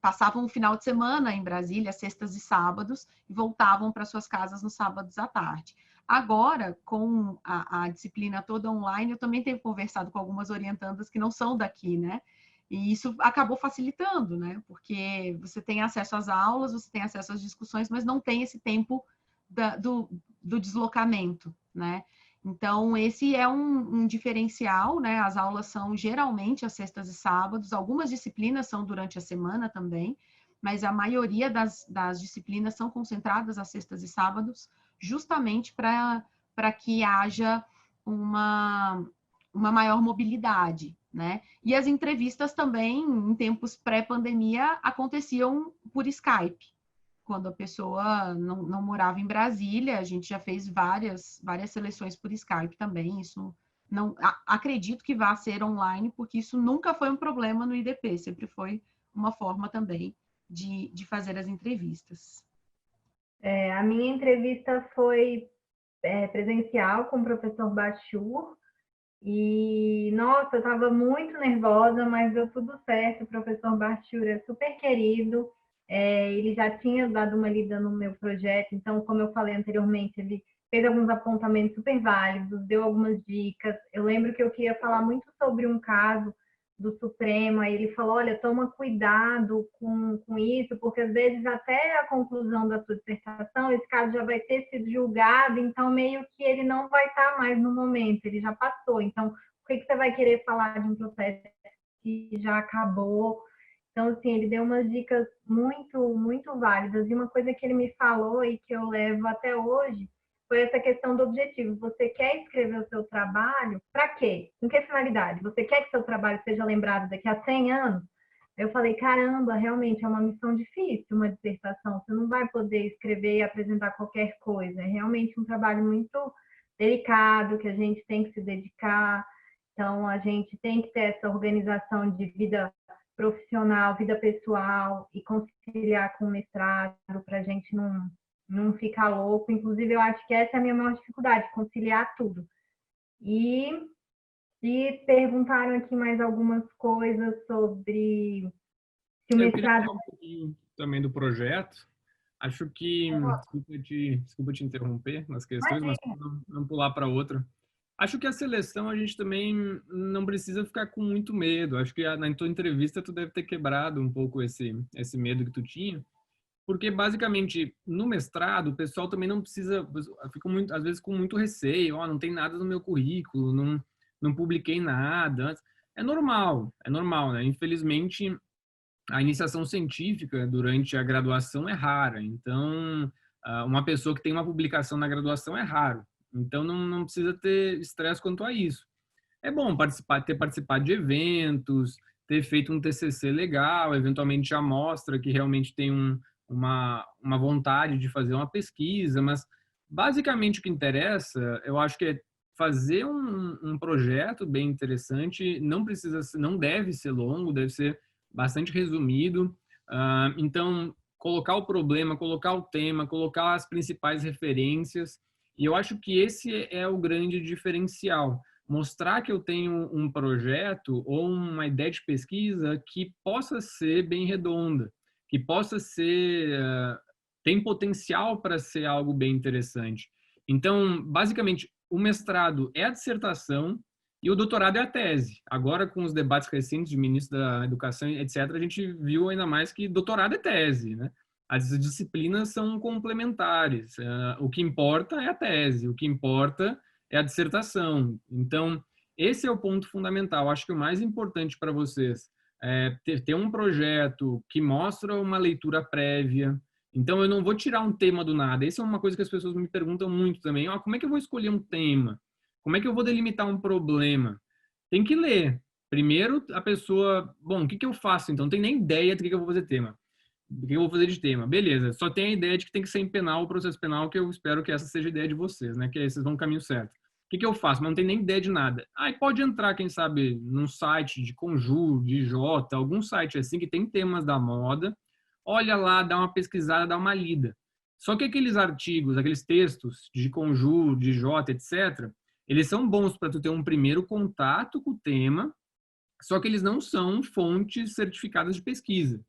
passavam o final de semana em Brasília, sextas e sábados, e voltavam para suas casas nos sábados à tarde. Agora, com a disciplina toda online, eu também tenho conversado com algumas orientandas que não são daqui, né? E isso acabou facilitando, né? Porque você tem acesso às aulas, você tem acesso às discussões, mas não tem esse tempo do deslocamento, né? Então, esse é um diferencial, né? As aulas são geralmente às sextas e sábados, algumas disciplinas são durante a semana também, mas a maioria das disciplinas são concentradas às sextas e sábados, justamente para que haja uma maior mobilidade, né? E as entrevistas também, em tempos pré-pandemia, aconteciam por Skype. Quando a pessoa não morava em Brasília, a gente já fez várias seleções por Skype também. Isso não acredito que vá ser online, porque isso nunca foi um problema no IDP, sempre foi uma forma também de fazer as entrevistas. A minha entrevista foi presencial com o professor Bachur, e, nossa, eu estava muito nervosa, mas deu tudo certo. O professor Bachur é super querido, ele já tinha dado uma lida no meu projeto, então, como eu falei anteriormente, ele fez alguns apontamentos super válidos, deu algumas dicas. Eu lembro que eu queria falar muito sobre um caso do Supremo, aí ele falou, olha, toma cuidado com isso, porque às vezes até a conclusão da sua dissertação, esse caso já vai ter sido julgado, então meio que ele não vai estar mais no momento, ele já passou, então por que você vai querer falar de um processo que já acabou? Então, assim, ele deu umas dicas muito, muito válidas, e uma coisa que ele me falou e que eu levo até hoje, foi essa questão do objetivo. Você quer escrever o seu trabalho? Para quê? Com que finalidade? Você quer que seu trabalho seja lembrado daqui a 100 anos? Eu falei, caramba, realmente é uma missão difícil, uma dissertação. Você não vai poder escrever e apresentar qualquer coisa. É realmente um trabalho muito delicado, que a gente tem que se dedicar. Então, a gente tem que ter essa organização de vida profissional, vida pessoal, e conciliar com o mestrado, para a gente não ficar louco. Inclusive, eu acho que essa é a minha maior dificuldade, conciliar tudo. E perguntaram aqui mais algumas coisas sobre se o Eu queria mestrado... falar um pouquinho também do projeto. Acho que, desculpa te interromper nas questões, mas não pular para outra. Acho que a seleção a gente também não precisa ficar com muito medo. Acho que na tua entrevista tu deve ter quebrado um pouco esse medo que tu tinha, porque basicamente no mestrado o pessoal também não precisa, fica muito, às vezes com muito receio, não tem nada no meu currículo, não publiquei nada. É normal, né? Infelizmente a iniciação científica durante a graduação é rara. Então, uma pessoa que tem uma publicação na graduação é raro. Então, não precisa ter estresse quanto a isso. É bom ter participado de eventos, ter feito um TCC legal, eventualmente já mostra que realmente tem uma vontade de fazer uma pesquisa, mas basicamente o que interessa, eu acho que é fazer um projeto bem interessante, não deve ser longo, deve ser bastante resumido. Então, colocar o problema, colocar o tema, colocar as principais referências, e eu acho que esse é o grande diferencial. Mostrar que eu tenho um projeto ou uma ideia de pesquisa que possa ser bem redonda, que possa ser, tem potencial para ser algo bem interessante. Então, basicamente, o mestrado é a dissertação e o doutorado é a tese. Agora, com os debates recentes de ministro da Educação, etc., a gente viu ainda mais que doutorado é tese, né? As disciplinas são complementares. O que importa é a tese, o que importa é a dissertação. Então, esse é o ponto fundamental. Acho que o mais importante para vocês é ter um projeto que mostra uma leitura prévia. Então, eu não vou tirar um tema do nada. Essa é uma coisa que as pessoas me perguntam muito também. Como é que eu vou escolher um tema? Como é que eu vou delimitar um problema? Tem que ler. Primeiro, a pessoa... Bom, o que eu faço? Então, não tem nem ideia do que eu vou fazer tema. O que eu vou fazer de tema? Beleza, só tem a ideia de que tem que ser em penal o processo penal, que eu espero que essa seja a ideia de vocês, né? Que aí vocês vão no caminho certo. O que eu faço? Mas não tem nem ideia de nada. Aí pode entrar, quem sabe, num site de Conjur, de Jota, algum site assim que tem temas da moda. Olha lá, dá uma pesquisada, dá uma lida. Só que aqueles artigos, aqueles textos de Conjur, de Jota, etc., eles são bons para tu ter um primeiro contato com o tema, só que eles não são fontes certificadas de pesquisa.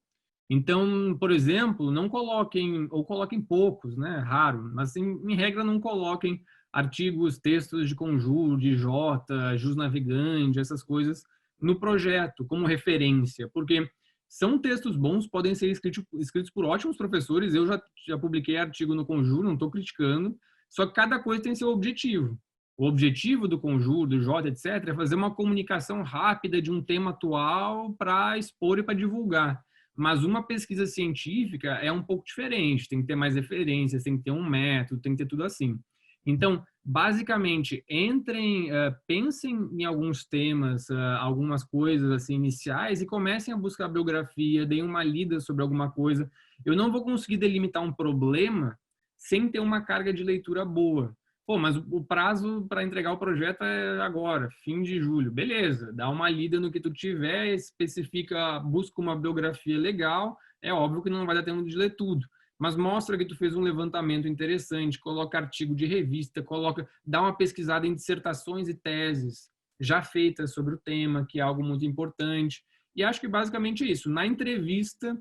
Então, por exemplo, não coloquem, ou coloquem poucos, né? Raro, mas em regra não coloquem artigos, textos de Conjur, de Jota, Jus Navigante, essas coisas no projeto como referência, porque são textos bons, podem ser escritos por ótimos professores. Eu já publiquei artigo no Conjur, não estou criticando, só que cada coisa tem seu objetivo. O objetivo do Conjur, do Jota, etc., é fazer uma comunicação rápida de um tema atual para expor e para divulgar. Mas uma pesquisa científica é um pouco diferente, tem que ter mais referências, tem que ter um método, tem que ter tudo assim. Então, basicamente, pensem em alguns temas, algumas coisas assim iniciais e comecem a buscar biografia, deem uma lida sobre alguma coisa. Eu não vou conseguir delimitar um problema sem ter uma carga de leitura boa. Pô, mas o prazo para entregar o projeto é agora, fim de julho. Beleza, dá uma lida no que tu tiver, especifica, busca uma biografia legal. É óbvio que não vai dar tempo de ler tudo, mas mostra que tu fez um levantamento interessante, coloca artigo de revista, dá uma pesquisada em dissertações e teses já feitas sobre o tema, que é algo muito importante. E acho que basicamente é isso. Na entrevista,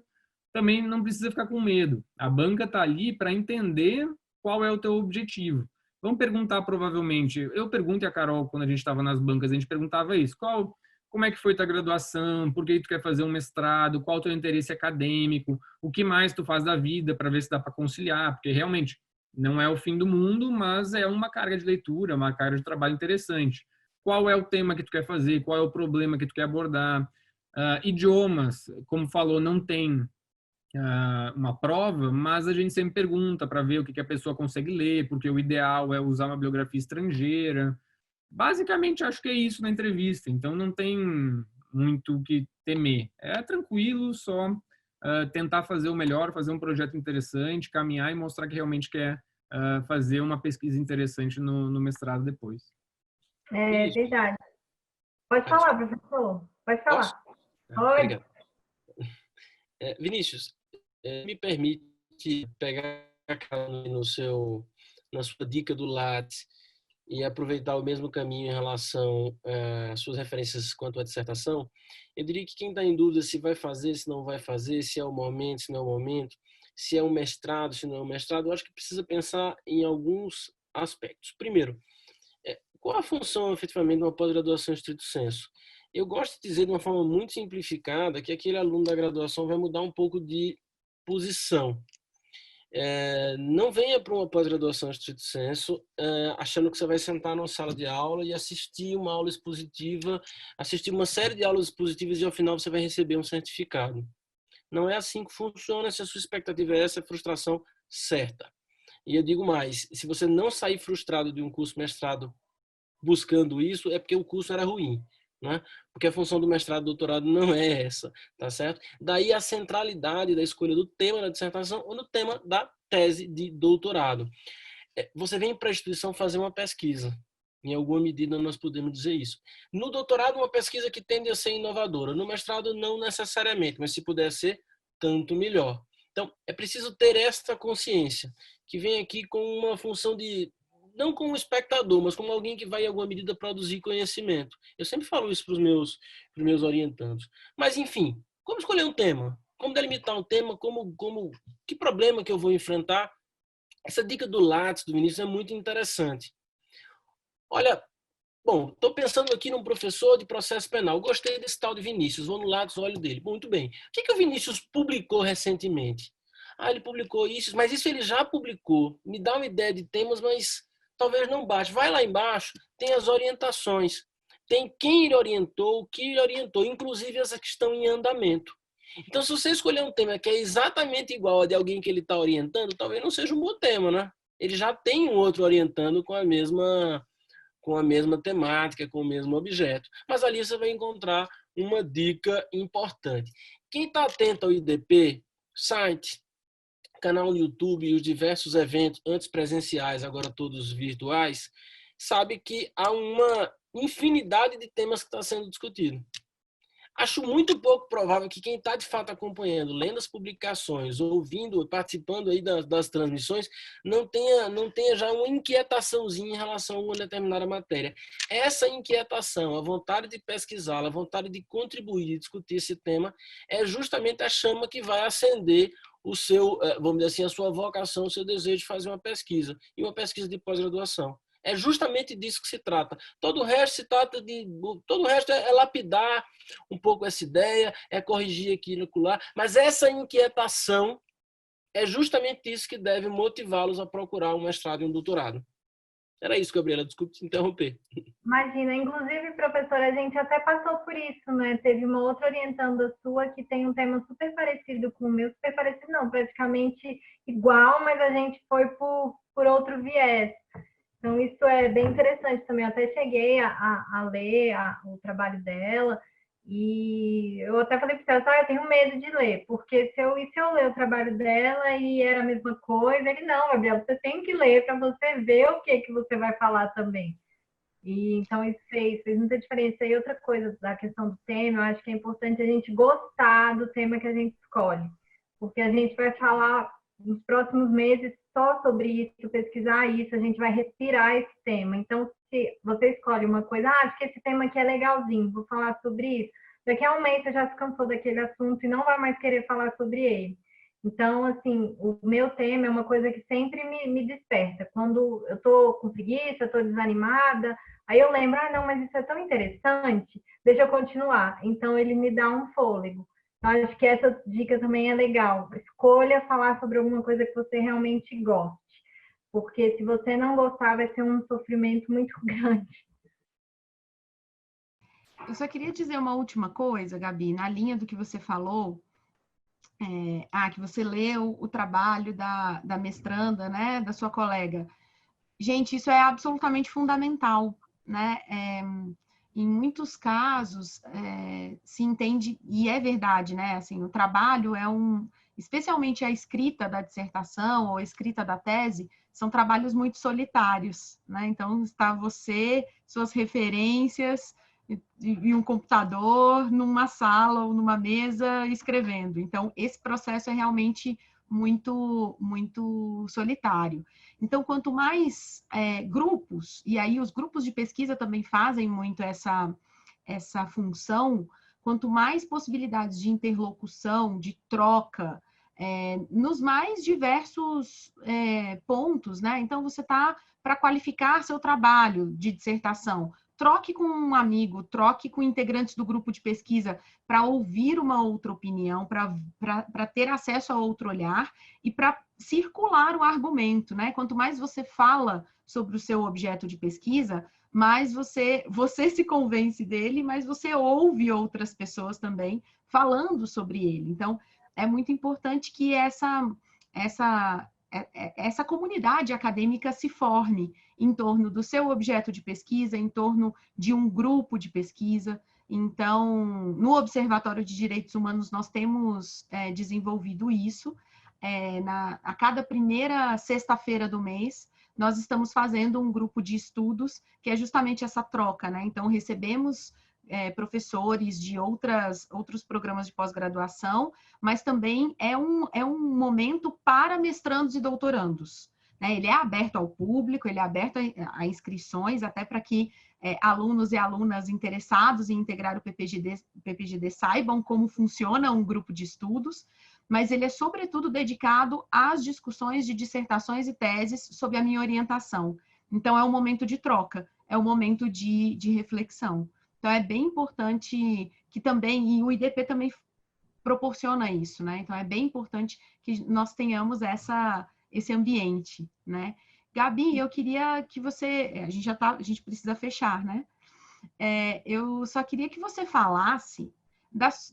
também não precisa ficar com medo. A banca está ali para entender qual é o teu objetivo. Vamos perguntar, provavelmente, eu pergunto e a Carol, quando a gente estava nas bancas, a gente perguntava isso, como é que foi tua graduação, por que tu quer fazer um mestrado, qual o teu interesse acadêmico, o que mais tu faz da vida, para ver se dá para conciliar, porque realmente não é o fim do mundo, mas é uma carga de leitura, uma carga de trabalho interessante. Qual é o tema que tu quer fazer, qual é o problema que tu quer abordar. Idiomas, como falou, não tem uma prova, mas a gente sempre pergunta para ver o que a pessoa consegue ler, porque o ideal é usar uma biografia estrangeira. Basicamente, acho que é isso na entrevista, então não tem muito o que temer. É tranquilo, só tentar fazer o melhor, fazer um projeto interessante, caminhar e mostrar que realmente quer fazer uma pesquisa interessante no mestrado depois. É verdade. Pode falar, professor. Pode falar. Pode. Vinícius, me permite pegar na sua dica do Lattes e aproveitar o mesmo caminho em relação às suas referências quanto à dissertação, eu diria que quem está em dúvida se vai fazer, se não vai fazer, se é o momento, se não é o momento, se é um mestrado, se não é um mestrado, eu acho que precisa pensar em alguns aspectos. Primeiro, qual a função efetivamente de uma pós-graduação em estrito senso? Eu gosto de dizer de uma forma muito simplificada que aquele aluno da graduação vai mudar um pouco de posição. Não venha para uma pós-graduação em estrito senso achando que você vai sentar numa sala de aula e assistir uma aula expositiva, assistir uma série de aulas expositivas e ao final você vai receber um certificado. Não é assim que funciona. Se a sua expectativa é essa, é frustração certa. E eu digo mais, se você não sair frustrado de um curso mestrado buscando isso, é porque o curso era ruim, né? Porque a função do mestrado e doutorado não é essa, tá certo? Daí a centralidade da escolha do tema da dissertação ou do tema da tese de doutorado. Você vem para a instituição fazer uma pesquisa. Em alguma medida nós podemos dizer isso. No doutorado, uma pesquisa que tende a ser inovadora. No mestrado, não necessariamente, mas se puder ser, tanto melhor. Então, é preciso ter esta consciência, que vem aqui com uma função de, não como um espectador, mas como alguém que vai, em alguma medida, produzir conhecimento. Eu sempre falo isso para os meus orientandos. Mas, enfim, como escolher um tema? Como delimitar um tema? Que problema que eu vou enfrentar? Essa dica do Lattes, do Vinícius, é muito interessante. Olha, bom, estou pensando aqui num professor de processo penal. Gostei desse tal de Vinícius, vou no Lattes, olho dele. Muito bem. O que o Vinícius publicou recentemente? Ele publicou isso, mas isso ele já publicou. Me dá uma ideia de temas, mas talvez não bate. Vai lá embaixo, tem as orientações. Tem quem ele orientou, o que ele orientou, inclusive as que estão em andamento. Então, se você escolher um tema que é exatamente igual a de alguém que ele está orientando, talvez não seja um bom tema, né? Ele já tem um outro orientando com a mesma temática, com o mesmo objeto. Mas ali você vai encontrar uma dica importante. Quem está atento ao IDP, site, canal no YouTube e os diversos eventos, antes presenciais, agora todos virtuais, sabe que há uma infinidade de temas que está sendo discutido. Acho muito pouco provável que quem está de fato acompanhando, lendo as publicações, ouvindo, participando aí das transmissões, não tenha já uma inquietaçãozinha em relação a uma determinada matéria. Essa inquietação, a vontade de pesquisá-la, a vontade de contribuir e discutir esse tema, é justamente a chama que vai acender o seu, vamos dizer assim, a sua vocação, o seu desejo de fazer uma pesquisa, e uma pesquisa de pós-graduação. É justamente disso que se trata. Todo o resto é lapidar um pouco essa ideia, é corrigir aquilo e acolá, mas essa inquietação é justamente isso que deve motivá-los a procurar um mestrado e um doutorado. Era isso, Gabriela, desculpe te interromper. Imagina, inclusive, professora, a gente até passou por isso, né? Teve uma outra orientanda sua que tem um tema super parecido com o meu, super parecido não, praticamente igual, mas a gente foi por outro viés. Então, isso é bem interessante também. Eu até cheguei a ler o trabalho dela e eu até falei para ela, eu tenho medo de ler, porque se eu ler o trabalho dela e era a mesma coisa, ele, não, Gabriela, você tem que ler para você ver o que você vai falar também. E, então, isso fez muita diferença. E outra coisa da questão do tema, eu acho que é importante a gente gostar do tema que a gente escolhe, porque a gente vai falar nos próximos meses só sobre isso, pesquisar isso, a gente vai respirar esse tema. Então, se você escolhe uma coisa, acho que esse tema aqui é legalzinho, vou falar sobre isso. Daqui a um mês você já se cansou daquele assunto e não vai mais querer falar sobre ele. Então, assim, o meu tema é uma coisa que sempre me desperta. Quando eu estou com preguiça, estou desanimada, aí eu lembro, não, mas isso é tão interessante, deixa eu continuar. Então, ele me dá um fôlego. Acho que essa dica também é legal. Escolha falar sobre alguma coisa que você realmente goste. Porque se você não gostar, vai ser um sofrimento muito grande. Eu só queria dizer uma última coisa, Gabi, na linha do que você falou, que você leu o trabalho da mestranda, né, da sua colega. Gente, isso é absolutamente fundamental, né? Em muitos casos, se entende, e é verdade, né? Assim, o trabalho especialmente a escrita da dissertação ou a escrita da tese, são trabalhos muito solitários, né? Então, está você, suas referências e um computador numa sala ou numa mesa escrevendo. Então, esse processo é realmente muito solitário. Então, quanto mais grupos, e aí os grupos de pesquisa também fazem muito essa função, quanto mais possibilidades de interlocução, de troca, nos mais diversos pontos, né? Então, você está para qualificar seu trabalho de dissertação, troque com um amigo, troque com integrantes do grupo de pesquisa para ouvir uma outra opinião, para ter acesso a outro olhar e para circular o argumento, né? Quanto mais você fala sobre o seu objeto de pesquisa, mais você se convence dele, mas você ouve outras pessoas também falando sobre ele. Então, é muito importante que essa comunidade acadêmica se forme em torno do seu objeto de pesquisa, em torno de um grupo de pesquisa. Então, no Observatório de Direitos Humanos, nós temos desenvolvido isso. A cada primeira sexta-feira do mês, nós estamos fazendo um grupo de estudos, que é justamente essa troca, né? Então, recebemos professores de outros programas de pós-graduação, mas também é um momento para mestrandos e doutorandos, né? Ele é aberto ao público, ele é aberto a inscrições, até para que alunos e alunas interessados em integrar o PPGD saibam como funciona um grupo de estudos, mas ele é, sobretudo, dedicado às discussões de dissertações e teses sob a minha orientação. Então, é um momento de troca, é um momento de reflexão. Então, é bem importante que também, e o IDP também proporciona isso, né? Então, é bem importante que nós tenhamos esse ambiente, né? Gabi, eu queria que você... a gente precisa fechar, né? Eu só queria que você falasse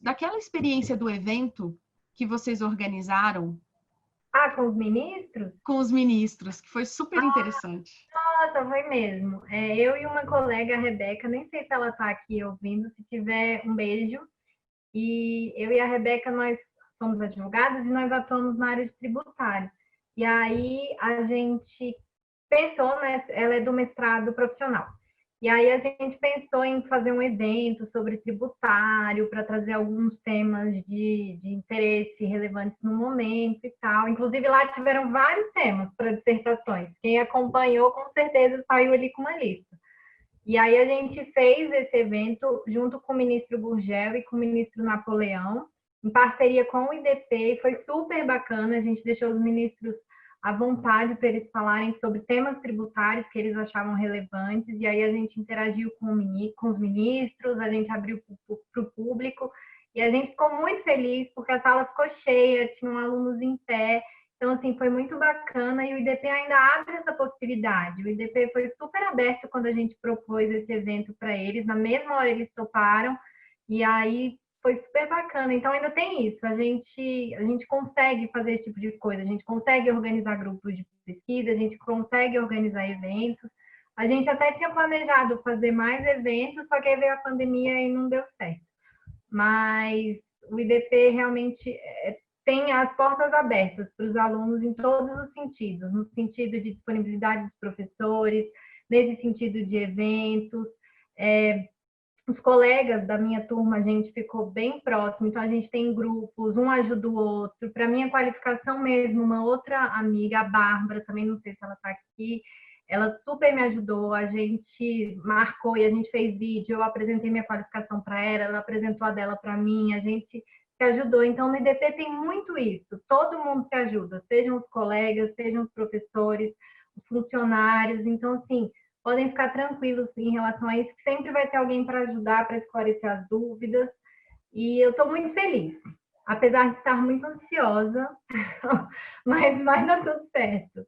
daquela experiência do evento que vocês organizaram. Com os ministros? Com os ministros, que foi super interessante. Nossa, foi mesmo. Eu e uma colega, a Rebeca, nem sei se ela está aqui ouvindo, se tiver, um beijo. E eu e a Rebeca, nós somos advogadas e nós atuamos na área de tributário. E aí a gente pensou, né, ela é do mestrado profissional. E aí a gente pensou em fazer um evento sobre tributário para trazer alguns temas de interesse relevantes no momento e tal. Inclusive lá tiveram vários temas para dissertações. Quem acompanhou com certeza saiu ali com uma lista. E aí a gente fez esse evento junto com o ministro Gurgel e com o ministro Napoleão, em parceria com o IDP, e foi super bacana. A gente deixou os ministros à vontade para eles falarem sobre temas tributários que eles achavam relevantes, e aí a gente interagiu com os ministros, a gente abriu para o público, e a gente ficou muito feliz, porque a sala ficou cheia, tinham alunos em pé. Então, assim, foi muito bacana, e o IDP ainda abre essa possibilidade. O IDP foi super aberto quando a gente propôs esse evento para eles, na mesma hora eles toparam, e aí foi super bacana. Então, ainda tem isso, a gente consegue fazer esse tipo de coisa, a gente consegue organizar grupos de pesquisa, a gente consegue organizar eventos. A gente até tinha planejado fazer mais eventos, só que aí veio a pandemia e não deu certo. Mas o IDP realmente tem as portas abertas para os alunos em todos os sentidos, no sentido de disponibilidade dos professores, nesse sentido de eventos. Os colegas da minha turma, a gente ficou bem próximo, então a gente tem grupos, um ajuda o outro. Para minha qualificação mesmo, uma outra amiga, a Bárbara, também não sei se ela está aqui, ela super me ajudou, a gente marcou e a gente fez vídeo, eu apresentei minha qualificação para ela apresentou a dela para mim, a gente se ajudou. Então, no IDP tem muito isso, todo mundo se ajuda, sejam os colegas, sejam os professores, os funcionários. Então, assim, podem ficar tranquilos em relação a isso, que sempre vai ter alguém para ajudar, para esclarecer as dúvidas. E eu estou muito feliz, apesar de estar muito ansiosa, mas vai dar tudo certo.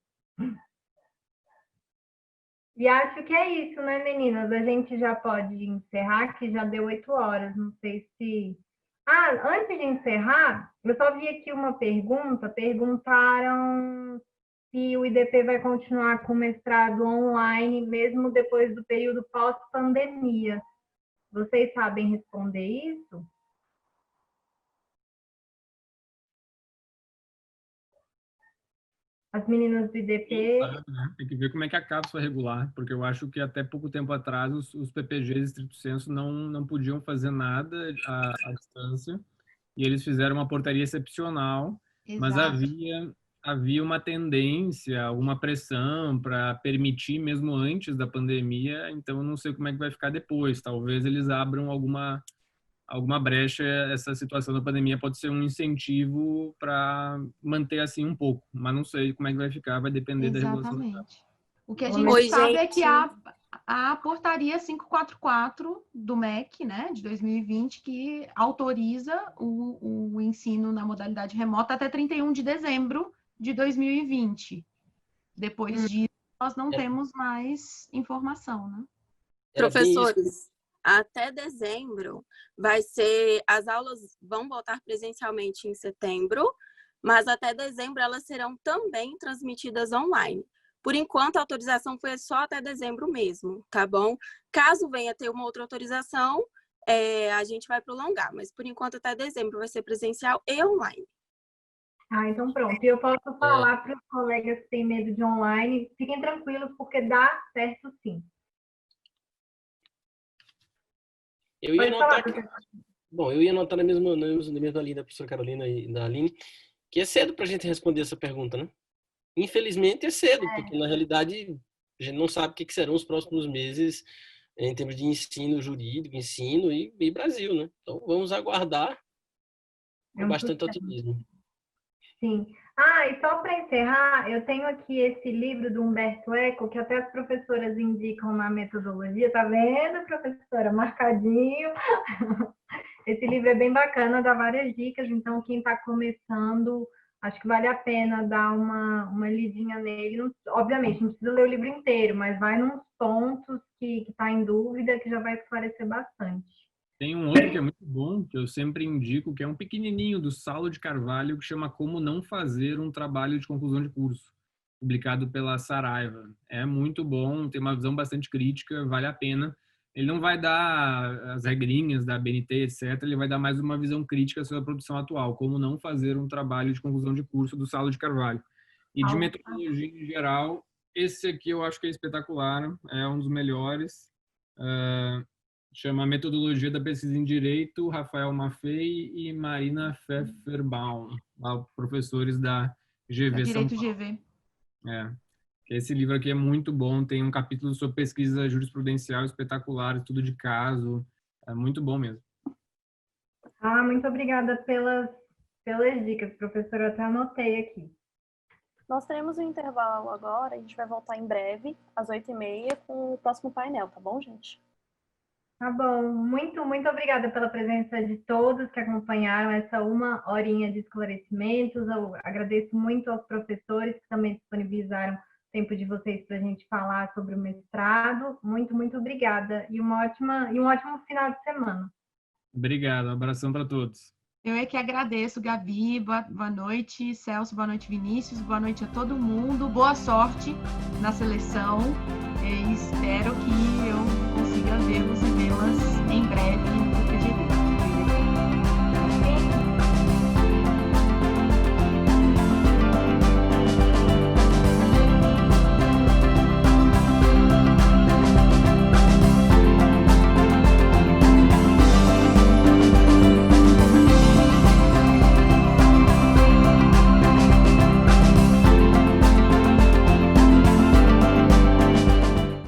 E acho que é isso, né, meninas? A gente já pode encerrar, que já deu 8 horas, não sei se... antes de encerrar, eu só vi aqui uma pergunta, perguntaram se o IDP vai continuar com o mestrado online, mesmo depois do período pós-pandemia. Vocês sabem responder isso? As meninas do IDP... Tem que ver como é que acaba sua regular, porque eu acho que até pouco tempo atrás os PPGs estrito sensu não podiam fazer nada à distância, e eles fizeram uma portaria excepcional mas Exato. havia uma tendência, uma pressão para permitir mesmo antes da pandemia, então eu não sei como é que vai ficar depois. Talvez eles abram alguma brecha. Essa situação da pandemia pode ser um incentivo para manter assim um pouco, mas não sei como é que vai ficar, vai depender da regulação. Exatamente. O que a gente sabe é que a portaria 544 do MEC, né, de 2020, que autoriza o ensino na modalidade remota até 31 de dezembro de 2020. Depois disso, nós não temos mais informação, né? Professores, até dezembro as aulas vão voltar presencialmente em setembro, mas até dezembro elas serão também transmitidas online. Por enquanto, a autorização foi só até dezembro mesmo, tá bom? Caso venha ter uma outra autorização, a gente vai prolongar, mas por enquanto até dezembro vai ser presencial e online. Então pronto. E eu posso falar para os colegas que têm medo de online, fiquem tranquilos, porque dá certo sim. Eu ia anotar na mesma linha da professora Carolina e da Aline, que é cedo para a gente responder essa pergunta, né? Infelizmente é cedo, porque na realidade a gente não sabe o que serão os próximos meses em termos de ensino jurídico, ensino e Brasil, né? Então vamos aguardar com bastante otimismo. Sim. E só para encerrar, eu tenho aqui esse livro do Humberto Eco, que até as professoras indicam na metodologia. Tá vendo, professora? Marcadinho. Esse livro é bem bacana, dá várias dicas. Então, quem está começando, acho que vale a pena dar uma lidinha nele. Obviamente, não precisa ler o livro inteiro, mas vai nos pontos que está em dúvida, que já vai esclarecer bastante. Tem um outro que é muito bom, que eu sempre indico, que é um pequenininho, do Saulo de Carvalho, que chama Como Não Fazer um Trabalho de Conclusão de Curso, publicado pela Saraiva. É muito bom, tem uma visão bastante crítica, vale a pena. Ele não vai dar as regrinhas da BNT, etc. Ele vai dar mais uma visão crítica sobre a produção atual, como não fazer um trabalho de conclusão de curso, do Saulo de Carvalho. E de metodologia em geral, esse aqui eu acho que é espetacular, é um dos melhores. Chama Metodologia da Pesquisa em Direito, Rafael Maffei e Marina Pfefferbaum, professores da GV São Paulo. Direito GV. Esse livro aqui é muito bom, tem um capítulo sobre pesquisa jurisprudencial espetacular, estudo de caso, é muito bom mesmo. Muito obrigada pelas dicas, professora, eu até anotei aqui. Nós teremos um intervalo agora, a gente vai voltar em breve, às 8h30, com o próximo painel, tá bom, gente? Tá bom, muito obrigada pela presença de todos que acompanharam essa 1 horinha de esclarecimentos. Eu agradeço muito aos professores que também disponibilizaram o tempo de vocês para a gente falar sobre o mestrado. Muito obrigada e um ótimo final de semana. Obrigado, um abração para todos. Eu é que agradeço, Gabi, boa noite, Celso, boa noite, Vinícius, boa noite a todo mundo, boa sorte na seleção, e espero que eu consiga vê-los e vê-las em breve